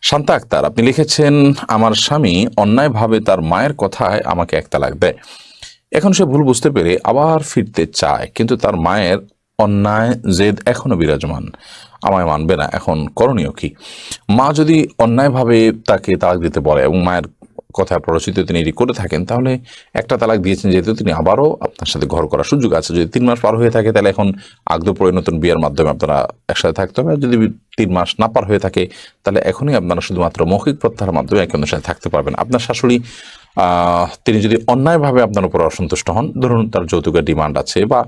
শান্তা আক্তার আপনি লিখেছেন, আমার স্বামী অন্যায়ভাবে তার মায়ের কথায় আমাকে এক তালাক দেয়। এখন সে ভুল বুঝতে পেরে আবার ফিরতে চায়, কিন্তু তার মায়ের অন্যায় জেদ এখনো বিরাজমান, আমায় মানবে না। এখন করণীয় কি? মা যদি অন্যায়ভাবে তাকে তালাক দিতে বলে এবং মায়ের কথা প্ররোচিত তিনি এটি করে থাকেন, তাহলে একটা তালাক দিয়েছেন যেহেতু তিনি আবারও আপনার সাথে ঘর করার সুযোগ আছে। যদি 3 মাস পার হয়ে থাকে তাহলে এখন আগদ পরে নতুন বিয়ের মাধ্যমে আপনারা একসাথে থাকতে হবে। আর যদি 3 মাস না পার হয়ে থাকে তাহলে এখনই আপনারা শুধুমাত্র মৌখিক প্রত্যাহারের মাধ্যমে একে অন্যের সাথে থাকতে পারবেন। আপনার শাশুড়ি তিনি যদি অন্যায়ভাবে আপনার উপর অসন্তুষ্ট হন, ধরুন তার যৌতুকের ডিমান্ড আছে বা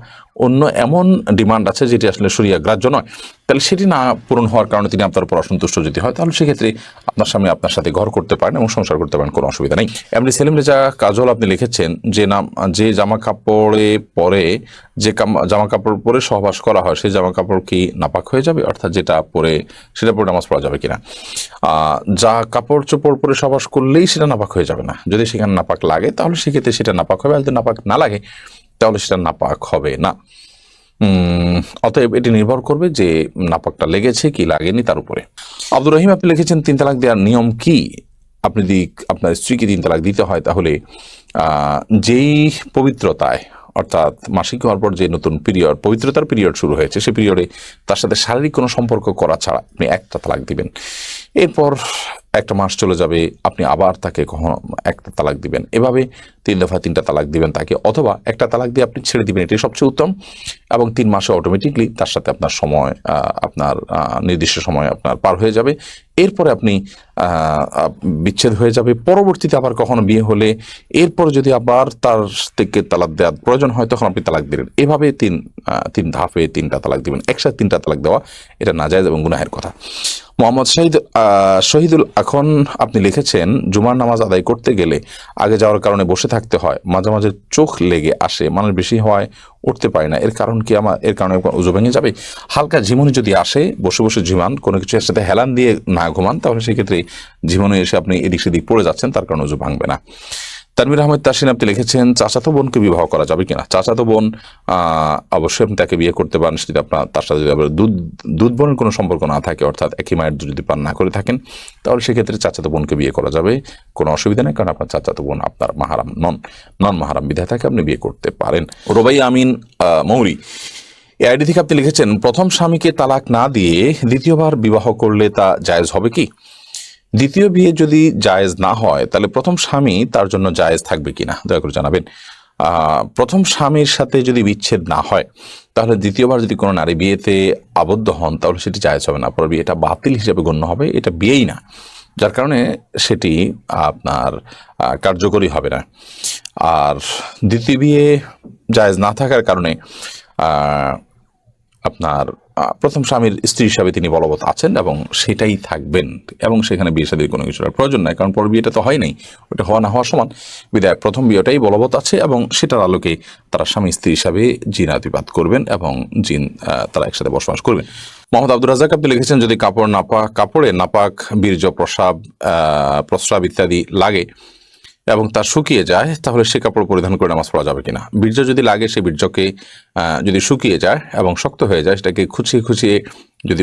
অন্য এমন ডিমান্ড আছে যেটি আসলে শরিয়া গ্রাহ্য নয়, তাহলে সেটি না পূরণ হওয়ার কারণে তিনি আপনার উপর অসন্তুষ্ট যদি হয়, তাহলে সেক্ষেত্রে আপনার স্বামী আপনার সাথে ঘর করতে পারেন এবং সংসার করতে পারেন, কোনো অসুবিধা নেই। এমনি সেলিম রেজা কাজল আপনি লিখেছেন যে জামা কাপড়ে পরে জামা কাপড় পরে সহবাস করা হয় সেই জামা কাপড় কি নাপাক হয়ে যাবে? অর্থাৎ যেটা পরে সেটা পরে নামাজ পড়া যাবে কিনা? যা কাপড় চোপড় পরে সহবাস করলেই সেটা নাপাক হয়ে যাবে না। যদি সেখানে নাপাক লাগে তাহলে সেক্ষেত্রে সেটা নাপাক হবে, আর যদি নাপাক না লাগে তাহলে সেটা নাপাক হবে না। অতএব এটি নির্ভর করবে যে নাপাকটা লেগেছে কি লাগেনি তার উপরে। আব্দুর রহিম আপনি লিখেছেন, 3 তালাক দেওয়ার নিয়ম কি? আপনি যদি আপনার স্ত্রীকে 3 তালাক দিতে হয় তাহলে যেই পবিত্রতায়, অর্থাৎ মাসিক হওয়ার পর যে নতুন পবিত্রতার পিরিয়ড শুরু হয়েছে, সেই পিরিয়ডে তার সাথে শারীরিক কোনো সম্পর্ক করা ছাড়া আপনি একটা তালাক দিবেন। এরপর 1 মাস চলে যাবে, আপনি আবার তাকে কখনো একটা তালাক দিবেন। এভাবে 3 দফা 3টা তালাক দিবেন তাকে, অথবা একটা তালাক দিয়ে আপনি ছেড়ে দিবেন, এটাই সবচেয়ে উত্তম। এবং 3 মাসে অটোমেটিকলি তার সাথে আপনার সময়, আপনার নির্দিষ্ট সময় আপনার পার হয়ে যাবে। এরপরে আপনি বিচ্ছেদ হয়ে যাবে। পরবর্তীতে আবার কখনো বিয়ে হলে এরপর যদি আবার তার থেকে তালাক দেওয়ার প্রয়োজন হয় তখন আপনি তালাক দিলেন। এভাবে 3 ধাপে 3টা তালাক দিবেন। একসাথে 3টা তালাক দেওয়া এটা নাজায়েজ এবং গুনাহের কথা। মোহাম্মদ শহীদুল এখন আপনি লিখেছেন, জুমার নামাজ আদায় করতে গেলে আগে যাওয়ার কারণে বসে থাকতে হয়, মাঝে মাঝে চোখ লেগে আসে, মানুষ বেশি হওয়ায় উঠতে পারে না, এর কারণ কি? এর কারণে উজু ভেঙে যাবে? হালকা ঝিমুনি যদি আসে, বসে বসে ঝিমান, কোনো কিছু এর সাথে হেলান দিয়ে না ঘুমান, তাহলে সেক্ষেত্রে ঝিমুনি এসে আপনি এদিক সেদিক পড়ে যাচ্ছেন, তার কারণে উজু ভাঙবে না। তানভীর আহমেদ তাসিন আপনি লিখেছেন, চাচাতো বোনকে বিবাহ করা যাবে কিনা? চাচাতো বোন অবশ্যই আপনি তাকে বিয়ে করতে পারেন, সেটা আপনার তার সাথে যদি আপনার দুধ বোনের কোনো সম্পর্ক না থাকে, অর্থাৎ একই মায়ের দুধ যদি পান না করে থাকেন, তাহলে সেক্ষেত্রে চাচাতো বোনকে বিয়ে করা যাবে, কোনো অসুবিধা নেই। কারণ আপনার চাচাতো বোন আপনার মাহারাম নন মাহারাম বিধায় থাকে, আপনি বিয়ে করতে পারেন। রোবাই আমিন মৌরি এই আইডি থেকে আপনি লিখেছেন, প্রথম স্বামীকে তালাক না দিয়ে দ্বিতীয়বার বিবাহ করলে তা জায়েজ হবে কি? দ্বিতীয় বিয়ে যদি জায়েজ না হয় তাহলে প্রথম স্বামী তার জন্য জায়েজ থাকবে কিনা দয়া করে জানাবেন। প্রথম স্বামীর সাথে যদি বিচ্ছেদ না হয় তাহলে দ্বিতীয়বার যদি কোনো নারী বিয়েতে আবদ্ধ হন তাহলে সেটি জায়েজ হবে না, পরে বিয়েটা বাতিল হিসেবে গণ্য হবে, এটা বিয়েই না, যার কারণে সেটি আপনার কার্যকরী হবে না। আর দ্বিতীয় বিয়ে জায়েজ না থাকার কারণে আপনার প্রথম স্বামীর স্ত্রী হিসাবে তিনি বলবৎ আছেন এবং সেটাই থাকবেন, এবং সেখানে বিয়ে শাদীর কোনো কিছুর প্রয়োজন নাই, কারণ পর বিয়েটা তো হয় নাই, ওটা হওয়া না হওয়া সমান। বিধায় প্রথম বিয়েটাই বলবৎ আছে এবং সেটার আলোকে তারা স্বামী স্ত্রী হিসাবে জিনাতিপাত করবেন এবং তারা একসাথে বসবাস করবেন। মোহাম্মদ আব্দুর রাজ্জাক আপনি লিখেছেন, যদি কাপড়ে নাপাক, বীর্য, প্রস্রাব ইত্যাদি লাগে এবং তা শুকিয়ে যায় তাহলে সে কাপড় পরিধান করে নামাজ পড়া যাবে কিনা? বীর্য যদি লাগে, সেই বীর্যকে যদি শুকিয়ে যায় এবং শক্ত হয়ে যায়, সেটাকে খুঁচিয়ে যদি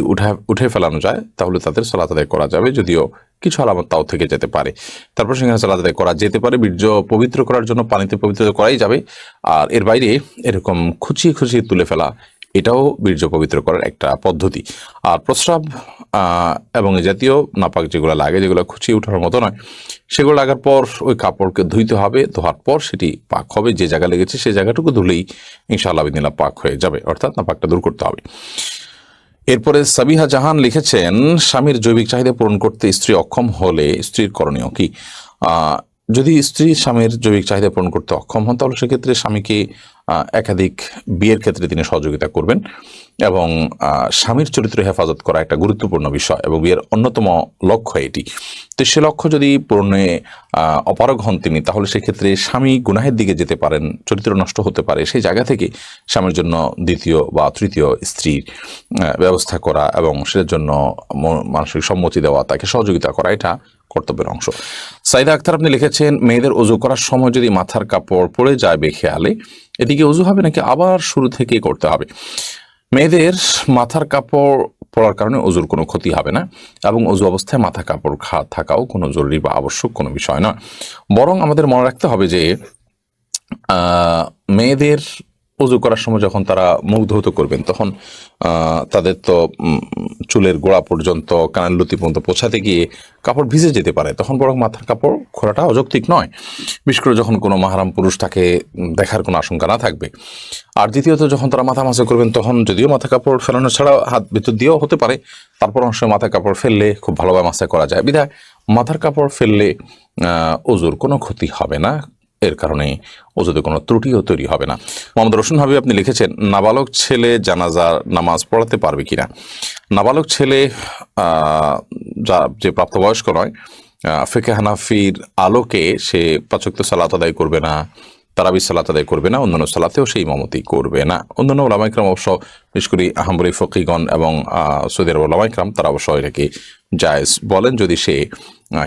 উঠে ফেলানো যায় তাহলে তাদের সালাত আদায় করা যাবে, যদিও কিছু আলামত তাও থেকে যেতে পারে। তারপর সেখানে সালাত আদায় করা যেতে পারে। বীর্য পবিত্র করার জন্য পানিতে পবিত্র করাই যাবে, আর এর বাইরে এরকম খুঁচিয়ে তুলে ফেলা এটাও বীর্য পবিত্র করার একটা পদ্ধতি। আর প্রস্রাব এবং এই জাতীয় নাপাক যেগুলো লাগে, যেগুলো খুঁচিয়ে ওঠার মতো নয়, সেগুলো লাগার পর ওই কাপড়কে ধুইতে হবে, ধোয়ার পর সেটি পাক হবে, যে জায়গা লেগেছে সেই জায়গাটুকু ধুলেই ইনশাআল্লাহ বিদিনাল্লাহ পাক হয়ে যাবে, অর্থাৎ নাপাকটা দূর করতে হবে। এরপরে সাবিহা জাহান লিখেছেন, স্বামীর জৈবিক চাহিদা পূরণ করতে স্ত্রী অক্ষম হলে স্ত্রীর করণীয় কি? যদি স্ত্রী স্বামীর জৈবিক চাহিদা পূরণ করতে অক্ষম হন তাহলে সেক্ষেত্রে স্বামীকে একাধিক বিয়ের ক্ষেত্রে তিনি সহযোগিতা করবেন, এবং স্বামীর চরিত্র হেফাজত করা একটা গুরুত্বপূর্ণ বিষয় এবং বিয়ের অন্যতম লক্ষ্য এটি। তো সে লক্ষ্য যদি পূরণে অপারগ হন তিনি, তাহলে সেক্ষেত্রে স্বামী গুনাহের দিকে যেতে পারেন, চরিত্র নষ্ট হতে পারে। সেই জায়গা থেকে স্বামীর জন্য দ্বিতীয় বা তৃতীয় স্ত্রীর ব্যবস্থা করা এবং সেটার জন্য মানসিক সম্মতি দেওয়া, তাকে সহযোগিতা করা, এটা কর্তব্যের অংশ। সাইদা আক্তার আপনি লিখেছেন, মেয়েদের অজু করার সময় যদি মাথার কাপড় পড়ে যায় বেখেয়ালে, এদিকে অজু হবে নাকি আবার শুরু থেকে করতে হবে? মেয়েদের মাথার কাপড় পড়ার কারণে অজুর কোনো ক্ষতি হবে না, এবং অজু অবস্থায় মাথা কাপড় থাকাও কোনো জরুরি বা আবশ্যক কোনো বিষয় নয়। বরং আমাদের মনে রাখতে হবে যে মেয়েদের অজু করার সময় যখন তারা মুখ ধৌত করবেন, তখন তাদের তো চুলের গোড়া পর্যন্ত, কানের লতি পর্যন্ত পৌঁছাতে গিয়ে কাপড় ভিজে যেতে পারে, তখন বরং মাথার কাপড় খোলাটা অযৌক্তিক নয়, বিশেষ করে যখন কোনো মাহরাম পুরুষ তাকে দেখার কোনো আশঙ্কা না থাকবে। আর দ্বিতীয়ত, যখন তারা মাথা মাসা করবেন, তখন যদিও মাথা কাপড় ফেলানো ছাড়া হাত ভিতর দিয়েও হতে পারে, তারপর অংশ মাথা কাপড় ফেললে খুব ভালোভাবে মাসা করা যায়, বিধায় মাথার কাপড় ফেললে অজুর কোনো ক্ষতি হবে না, এর কারণে অজুতে কোনো ত্রুটিও তৈরি হবে না। মোহাম্মদ রোশন হাবিব আপনি লিখেছেন, নাবালক ছেলে জানাজার নামাজ পড়াতে পারবে কিনা। নাবালক ছেলে যে প্রাপ্তবয়স্ক নয়, ফিকহে হানাফির আলোকে সে 5 ওয়াক্ত সালাত আদায় করবে না, তারাবি সালাত আদায় করবে না, অন্যান্য সালাতেও সেই ইমামতি করবে না। অন্যান্য ওলামা ইকরাম অবশ্য, বিশেষ করে হাম্বলি ফকিগণ এবং সৌদি আরব ওলামা ইকরাম, তারা অবশ্য এটাকে জায়েজ বলেন, যদি সে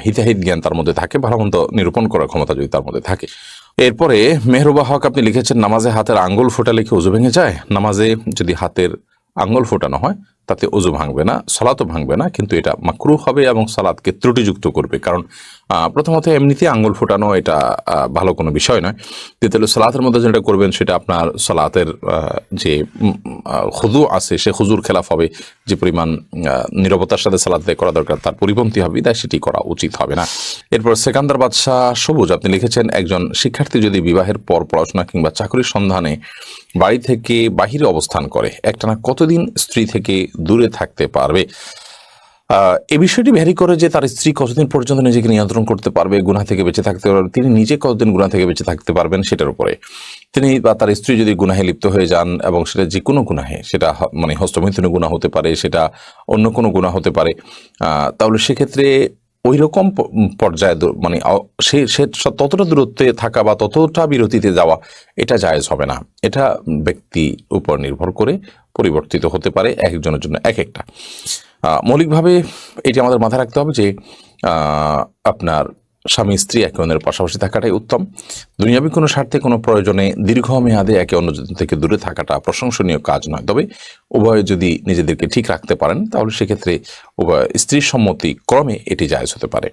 হিতাহিত জ্ঞান তার মধ্যে থাকে, ভালো মন্দ নিরূপণ করার ক্ষমতা যদি তার মধ্যে থাকে। এরপরে মেহরুবা হক আপনি লিখেছেন, নামাজে হাতের আঙ্গুল ফোটালে কি অজু ভেঙে যায়। নামাজে যদি হাতের আঙ্গুল ফোটানো হয় তাতে অজু ভাঙবে না, সালাতও ভাঙবে না, কিন্তু এটা মাকরুহ হবে এবং সালাতকে ত্রুটিযুক্ত করবে। কারণ প্রথমত এমনিতে আঙ্গুল ফোটানো এটা ভালো কোনো বিষয় নয়। দ্বিতীয়ত, সালাতের মধ্যে যেটা করবেন সেটা আপনার সালাতের যে খুদু আছে, সে খুজুর খেলাফ হবে। যে পরিমাণ নীরবতার সাথে সালাত করা দরকার তার পরিপন্থী হবে, তাই সেটি করা উচিত হবে না। এরপর সেকান্দার বাদশাহ সবুজ আপনি লিখেছেন, একজন শিক্ষার্থী যদি বিবাহের পর পড়াশোনা কিংবা চাকরির সন্ধানে বাড়ি থেকে বাহিরে অবস্থান করে, একটানা কতদিন স্ত্রী থেকে দূরে থাকতে পারবে। এই বিষয়টি ভ্যারি করে যে তার স্ত্রী কতদিন পর্যন্ত নিজেকে নিয়ন্ত্রণ করতে পারবে, গুনাহ থেকে বেঁচে থাকতে পারবে, তিনি নিজে কতদিন গুনাহ থেকে বেঁচে থাকতে পারবেন সেটার উপরে। তিনি বা তার স্ত্রী যদি গুনাহে লিপ্ত হয়ে যান, এবং সেটা যে কোনো গুনাহে, সেটা মানে হস্তমৈথুনে গুনাহ হতে পারে, সেটা অন্য কোনো গুনাহ হতে পারে, তাহলে সেক্ষেত্রে ওই রকম পর্যায়ে মানে সে ততটা দূরত্বে থাকা বা ততটা বিরতিতে যাওয়া, এটা জায়েজ হবে না। এটা ব্যক্তি উপর নির্ভর করে পরিবর্তিত হতে পারে, একজনের জন্য এক একটা। মৌলিকভাবে এটি আমাদের মাথায় রাখতে হবে যে আপনার স্বামী স্ত্রী একে অন্যের পাশাপাশি থাকাটাই উত্তম। দুনিয়াবী কোনো স্বার্থে কোনো প্রয়োজনে দীর্ঘমেয়াদে একে অন্য থেকে দূরে থাকাটা প্রশংসনীয় কাজ নয়। তবে উভয়ে যদি নিজেদেরকে ঠিক রাখতে পারেন, তাহলে সেক্ষেত্রে উভয় স্ত্রীর সম্মতি ক্রমে এটি জায়েজ হতে পারে।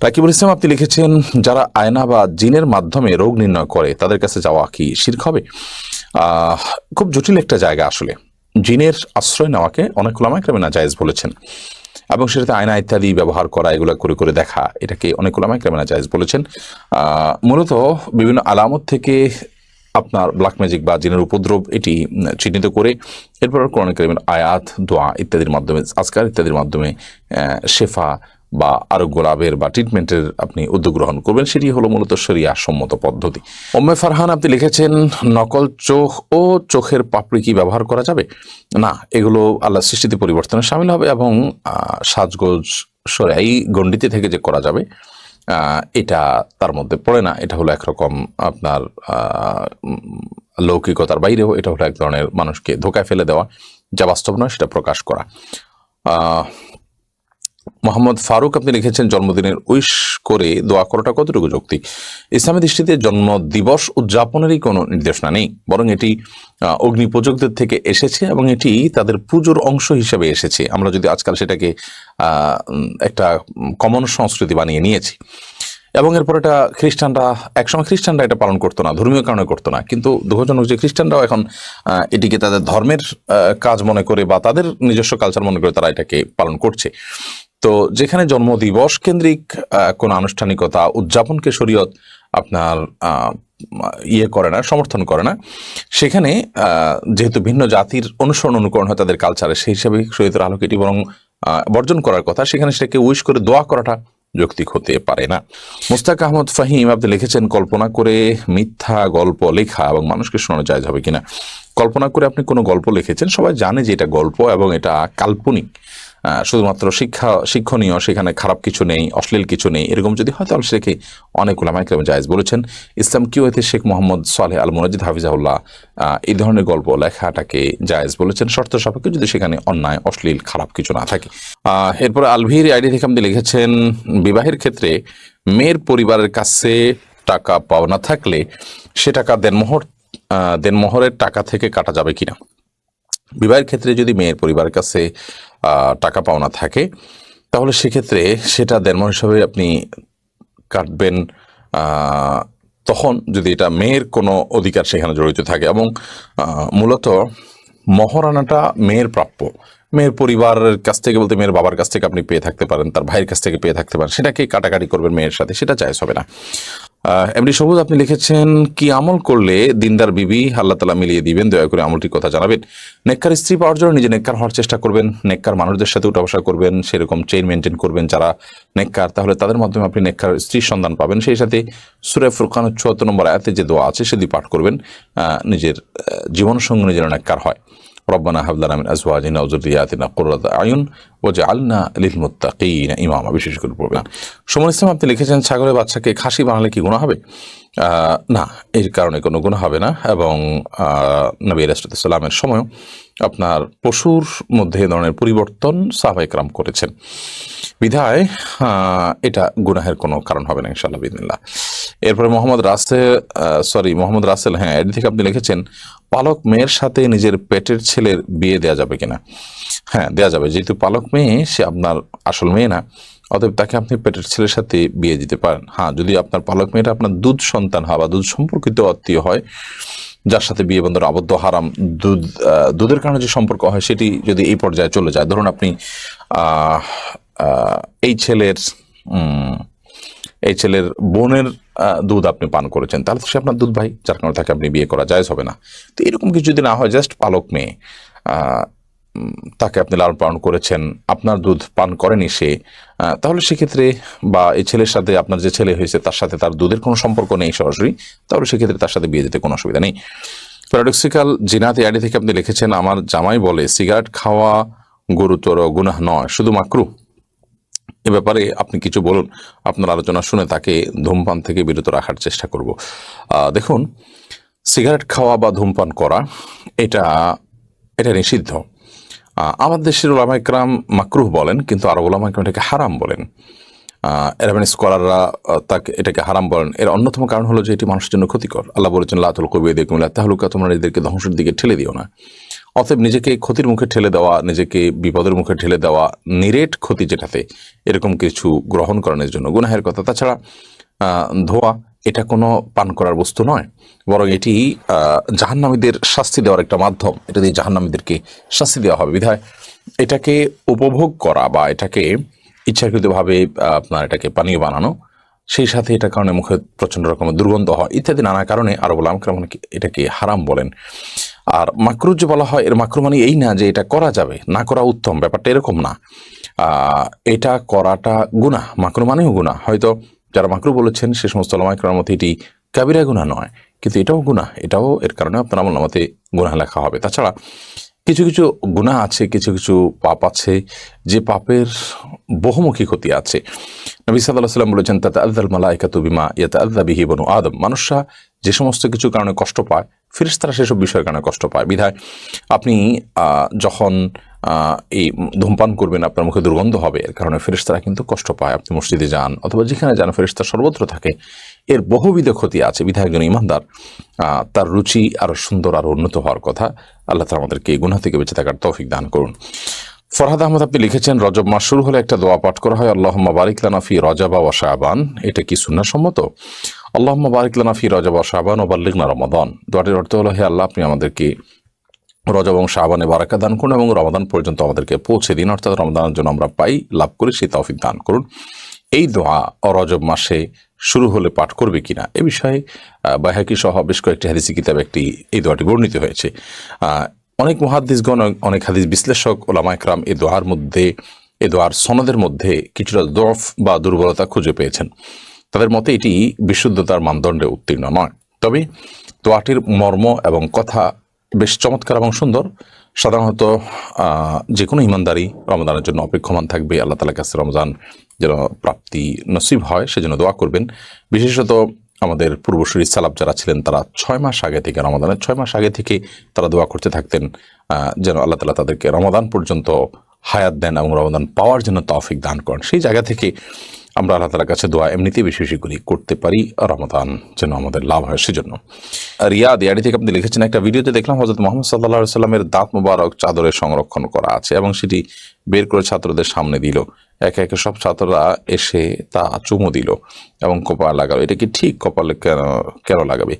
রাকিবুল ইসলাম আপনি লিখেছেন, যারা আয়না বা জিনের মাধ্যমে রোগ নির্ণয় করে তাদের কাছে যাওয়া কি শিরক হবে। খুব জটিল একটা জায়গা আসলে। জিনের আশ্রয় নেওয়াকে অনেক উলামা ইকরাম নাজায়েজ বলেছেন, এবং সেটাতে আয়না ইত্যাদি ব্যবহার করা, এগুলো করে করে দেখা, এটাকে অনেক উলামা ইকরাম নাজায়েজ বলেছেন। মূলত বিভিন্ন আলামত থেকে আপনার ব্ল্যাক ম্যাজিক বা জিনের উপদ্রব এটি চিহ্নিত করে, এরপর কোরআন কারীমের আয়াত, দোয়া ইত্যাদির মাধ্যমে, আজকার ইত্যাদির মাধ্যমে শেফা বা আরোগ্য লাভের বা ট্রিটমেন্টের আপনি উদ্যোগ গ্রহণ করবেন, সেটি হলো মূলত শরিয়া সম্মত পদ্ধতি। উম্মে ফারহান আপনি লিখেছেন, নকল চোখ ও চোখের পাপড়ি কি ব্যবহার করা যাবে। না, এগুলো আল্লাহর সৃষ্টিতে পরিবর্তনে শামিল হবে, এবং সাজগোজ শরঈ গণ্ডিতে থেকে যে করা যাবে এটা তার মধ্যে পড়ে না। এটা হলো একরকম আপনার লৌকিকতার বাইরেও, এটা হলো এক ধরনের মানুষকে ধোকায় ফেলে দেওয়া, যা বাস্তব নয় সেটা প্রকাশ করা। মোহাম্মদ ফারুক আপনি লিখেছেন, জন্মদিনের উইশ করে দোয়া করাটা কতটুকু যৌক্তিক। ইসলামী দৃষ্টিতে জন্ম দিবস উদযাপনেরই কোনো নির্দেশনা নেই, বরং এটি অগ্নি পূজকদের থেকে এসেছে, এবং এটি তাদের পুজোর অংশ হিসেবে এসেছে। আমরা যদি আজকাল সেটাকে একটা কমন সংস্কৃতি বানিয়ে নিয়েছি, এবং এরপর এটা একসময় খ্রিস্টানরা এটা পালন করতো না, ধর্মীয় কারণে করতো না, কিন্তু দুঃখজনক যে খ্রিস্টানরাও এখন এটিকে তাদের ধর্মের কাজ মনে করে বা তাদের নিজস্ব কালচার মনে করে তারা এটাকে পালন করছে। তো যেখানে জন্মদিবস কেন্দ্রিক কোন আনুষ্ঠানিকতা উদযাপনকে শরীয়ত আপনার করে না, সমর্থন করে না, সেখানে যেহেতু ভিন্ন জাতির অনুকরণ হয় তাদের কালচারে, সেই হিসাবে শরীয়তের আলোকে এটি বরং বর্জন করার কথা, সেখানে সেটাকে উইশ করে দোয়া করাটা যৌক্তিক হতে পারে না। মুস্তাক আহমদ ফাহিম আপনি লিখেছেন, কল্পনা করে মিথ্যা গল্প লেখা এবং মানুষকে শোনানো জায়েজ হবে কিনা। কল্পনা করে আপনি কোনো গল্প লিখেছেন, সবাই জানে যে এটা গল্প এবং এটা কাল্পনিক, শুধুমাত্র শিক্ষণীয়, সেখানে খারাপ কিছু নেই, অশ্লীল কিছু নেই, এরকম যদি হয় তাহলে সেটাকে অনেক উলামা ইকরাম জায়েজ বলেছেন। ইসলাম কিউয়েতে শেখ মোহাম্মদ সালেহ আল মুনাজ্জিদ হাফিজাহুল্লাহ এই ধরনের গল্প লেখাটাকে জায়েজ বলেছেন, শর্ত সাপেক্ষে যদি সেখানে অন্যায়, অশ্লীল, খারাপ কিছু না থাকে। এরপরে আলভির আইডি থেকে আপনি লিখেছেন, বিবাহের ক্ষেত্রে মেয়ের পরিবারের কাছে টাকা পাওনা থাকলে সে টাকা দেনমোহরের টাকা থেকে কাটা যাবে কিনা। বিবাহের ক্ষেত্রে যদি মেয়ের পরিবারের কাছে টাকা পাওনা থাকে, তাহলে সেক্ষেত্রে সেটা দেনমোহর হিসাবে আপনি কাটবেন তখন যদি এটা মেয়ের কোনো অধিকার সেখানে জড়িত থাকে, এবং মূলত মহারানাটা মেয়ের প্রাপ্য। মেয়ের পরিবারের কাছ থেকে বলতে মেয়ের বাবার কাছ থেকে আপনি পেয়ে থাকতে পারেন, তার ভাইয়ের কাছ থেকে পেয়ে থাকতে পারেন, সেটাকে কাটাকাটি করবেন মেয়ের সাথে, সেটা জায়েজ হবে না। এমডি সবুজ আপনি লিখেছেন, কি আমল করলে দিনদার বিবি আল্লাহ তাআলা মিলিয়ে দিবেন, দয়া করে আমলটির কথা জানাবেন। নেককার স্ত্রী পাওয়ার জন্য নিজে নেককার হওয়ার চেষ্টা করবেন, নেককার মানুষদের সাথে উঠা বসা করবেন, সেরকম চেইন মেনটেন করবেন যারা নেককার, তাহলে তাদের মাধ্যমে আপনি নেককার স্ত্রীর সন্ধান পাবেন। সেই সাথে সূরা ফুরকানের ৭৪ নম্বর আয়াতে যে দোয়া আছে সেটি পাঠ করবেন, নিজের জীবন সঙ্গী যেন নেককার হয়। রব্বানা হাব লানা মিন আজওয়াজিনা ওয়া যুররিয়াতিনা কুররাতা আয়ুন ওয়াজআলনা লিল মুত্তাকিনা ইমামা, বিশেষ করে পড়বেন। সুমন ইসলাম আপনি লিখেছেন, ছাগলের বাচ্চাকে খাসি বানালে কি গুনাহ হবে? না, এর কারণে কোনো গুনাহ হবে না, এবং নবী আলাইহিস সালামের সময়ও আপনার পশুর মধ্যে এ ধরনের পরিবর্তন সাহাবায়ে কেরাম করেছেন, বিধায় এটা গুনাহের কোনো কারণ হবে না ইনশাআল্লাহ বিইذنিল্লাহ। এরপরে মোহাম্মদ রাসেল, হ্যাঁ, এর থেকে আপনি লিখেছেন, পালক মেয়ের সাথে নিজের পেটের ছেলের বিয়ে দেওয়া যাবে কিনা? হ্যাঁ, দেওয়া যাবে, যেহেতু পালক মেয়ে সে আপনার আসল মেয়ে না, অতএব তাকে আপনি পেটের ছেলের সাথে বিয়ে দিতে পারেন। হ্যাঁ, যদি আপনার পালক মেয়েটা আপনার দুধ সন্তান হয় বা দুধ সম্পর্কিত আত্মীয় হয়, যার সাথে বিয়ে বন্ধন আবদ্ধ হারাম, দুধের কারণে যে সম্পর্ক হয় সেটি যদি এই পর্যায়ে চলে যায়, ধরুন আপনি এই ছেলের বোনের দুধ আপনি পান করেছেন, তাহলে তো সে আপনার দুধ ভাই, যার কারণে তাকে আপনি বিয়ে করা জায়েজ হবে না। তো এরকম কিছু যদি না হয়, জাস্ট পালক মেয়ে, তাকে আপনি লালন পালন করেছেন, আপনার দুধ পান করেনি সে, তাহলে সেক্ষেত্রে, বা এই ছেলের সাথে আপনার যে ছেলে হয়েছে তার সাথে তার দুধের কোনো সম্পর্ক নেই সরাসরি, তাহলে সেক্ষেত্রে তার সাথে বিয়ে দিতে কোনো অসুবিধা নেই। প্যারাডক্সিক্যাল জিনাত আইডি থেকে আপনি লিখেছেন, আমার জামাই বলে সিগারেট খাওয়া গুরুতর গুনাহ নয়, শুধু মাকরুহ। এ ব্যাপারে আপনি কিছু বলুন, আপনার আলোচনা শুনে তাকে ধূমপান থেকে বিরত রাখার চেষ্টা করব। দেখুন, সিগারেট খাওয়া বা ধূমপান করা এটা নিষিদ্ধ। আমাদের দেশের ওলামা ইকরাম মাকরুহ বলেন, কিন্তু আরব ওলামা ইকরাম এটাকে হারাম বলেন। এরাবিন স্কলাররা এটাকে হারাম বলেন। এর অন্যতম কারণ হলো যে এটি মানুষের জন্য ক্ষতিকর। আল্লাহ বলেছেন, লা তুলকু বিয়াইদিকুম ইলা তাহলুকা, তোমরা নিজেদেরকে ধ্বংসের দিকে ঠেলে দিও না। অতএব নিজেকে ক্ষতির মুখে ঠেলে দেওয়া, নিজেকে বিপদের মুখে ঠেলে দেওয়া, নিরেট ক্ষতি যেটাতে, এরকম কিছু গ্রহণ করানোর জন্য গুনাহের কথা। তাছাড়া ধোয়া এটা কোনো পান করার বস্তু নয়, বরং এটি জাহান্নামীদের শাস্তি দেওয়ার একটা মাধ্যম। এটা দিয়ে জাহান্নামীদেরকে শাস্তি দেওয়া হবে, বিধায় এটাকে উপভোগ করা বা এটাকে ইচ্ছাকৃতভাবে আপনার এটাকে পানীয় বানানো, সেই সাথে এটার কারণে মুখে প্রচণ্ড রকমের দুর্গন্ধ হয় ইত্যাদি নানা কারণে আরব ওলামা কেরাম এটাকে হারাম বলেন। আর মাকরুহ যে বলা হয়, এর মাকরুহ মানে এই না যে এটা করা যাবে, না করা উত্তম, ব্যাপারটা এরকম না। এটা করাটা গুনাহ, মাকরুহ মানেও গুনাহ। হয়তো যারা মাকরুহ বলেছেন সে সমস্ত ওলামা কেরামের মতে এটি কাবিরা গুনাহ নয়, কিন্তু এটাও গুনাহ, এটাও এর কারণে আপনার আমলনামাতে গুনাহ লেখা হবে। তাছাড়া কিছু কিছু গুনাহ আছে, কিছু কিছু পাপ আছে যে পাপের বহুমুখী ক্ষতি আছে। নবী সাল্লাল্লাহু আলাইহি ওয়াসাল্লাম বলেছেন, তাতাআযাল মালায়েকাতু বিমা ইয়াতাআযা বিহি বনু আদম, মানুষরা যে সমস্ত কিছু কারণে কষ্ট পায়, ফেরেশতারা সেসব বিষয়ের কারণে কষ্ট পায়। বিধায় আপনি যখন এই ধূমপান করবেন, আপনার মুখে দুর্গন্ধ হবে, এর কারণে ফেরেশতারা কিন্তু কষ্ট পায়। আপনি মসজিদে যান অথবা যেখানে যান, ফেরেশতা সর্বত্র থাকে, এর বহুবিধ ক্ষতি আছে। বিধায় একজন ইমানদার তার রুচি আরো সুন্দর, আরো উন্নত হওয়ার কথা। আল্লাহ তাআলা আমাদেরকে এই গুনাহ থেকে বেঁচে থাকার তৌফিক দান করুন। ফরহাদ আহমদ আপনি লিখেছেন, রজব মাস শুরু হলে একটা দোয়া পাঠ করা হয়, আল্লাহুম্মা বারিক লানা ফি রজাবা ওয়া শাবান, এটা কি সুন্নাহ সম্মত? আল্লাহুম্মা বারিক লানা ফি রজাবা ওয়া শাবান ওয়া বাল্লিগনা রমাদান। দোয়াটির অর্থ হলো, হে আল্লাহ, আপনি আমাদেরকে রজব এবং শাবানে বারাকা দান করুন এবং রমাদান পর্যন্ত আমাদেরকে পৌঁছে দিন, অর্থাৎ রমাদানের জন্য আমরা লাভ করি সেই তৌফিক দান করুন। এই দোয়া রজব মাসে শুরু হলে পাঠ করবে কিনা এ বিষয়ে বাইহাকি সহ বেশ কয়েকটি হাদিসি কিতাবে এই দোয়াটি বর্ণিত হয়েছে। অনেক মুহাদ্দিসগণ, অনেক হাদিস বিশ্লেষক, ওলামা ইকরাম এই দোয়ার সনদের মধ্যে কিছুটা দফ বা দুর্বলতা খুঁজে পেয়েছেন। তাদের মতে এটি বিশুদ্ধতার মানদণ্ডে উত্তীর্ণ নয়। তবে দোয়াটির মর্ম এবং কথা বেশ চমৎকার এবং সুন্দর। সাধারণত যে কোনো ইমানদারি রমজানের জন্য অপেক্ষমান থাকবে, আল্লাহ তাআলার কাছে রমজান যেন প্রাপ্তি নসিব হয় সেজন্য দোয়া করবেন। বিশেষত আমাদের পূর্বসূরি সালাফ যারা ছিলেন, তারা 6 মাস আগে থেকে, রমাদানের 6 মাস আগে থেকে তারা দোয়া করতে থাকতেন যেন আল্লাহ তাআলা তাদেরকে রমাদান পর্যন্ত হায়াত দেন এবং রমাদান পাওয়ার জন্য তৌফিক দান করেন। সেই জায়গা থেকে আমরা আল্লাহ তাআলার কাছে দোয়া এমনিতেই বেশি বেশি করি করতে পারি, রমাদান যেন আমাদের লাভ হয় সেজন্য। রিয়াদ ইয়াডি থেকে আপনি লিখেছেন, একটা ভিডিওতে দেখলাম হযরত মুহাম্মদ সাল্লাল্লাহু আলাইহি সাল্লামের দাঁত মোবারক চাদরে সংরক্ষণ করা আছে এবং সেটি বের করে ছাত্রদের সামনে দিল। একে একে সব ছাত্ররা এসে তা চুমু দিল এবং কপাল লাগালো। এটা কি ঠিক? কপালে কেন লাগাবে?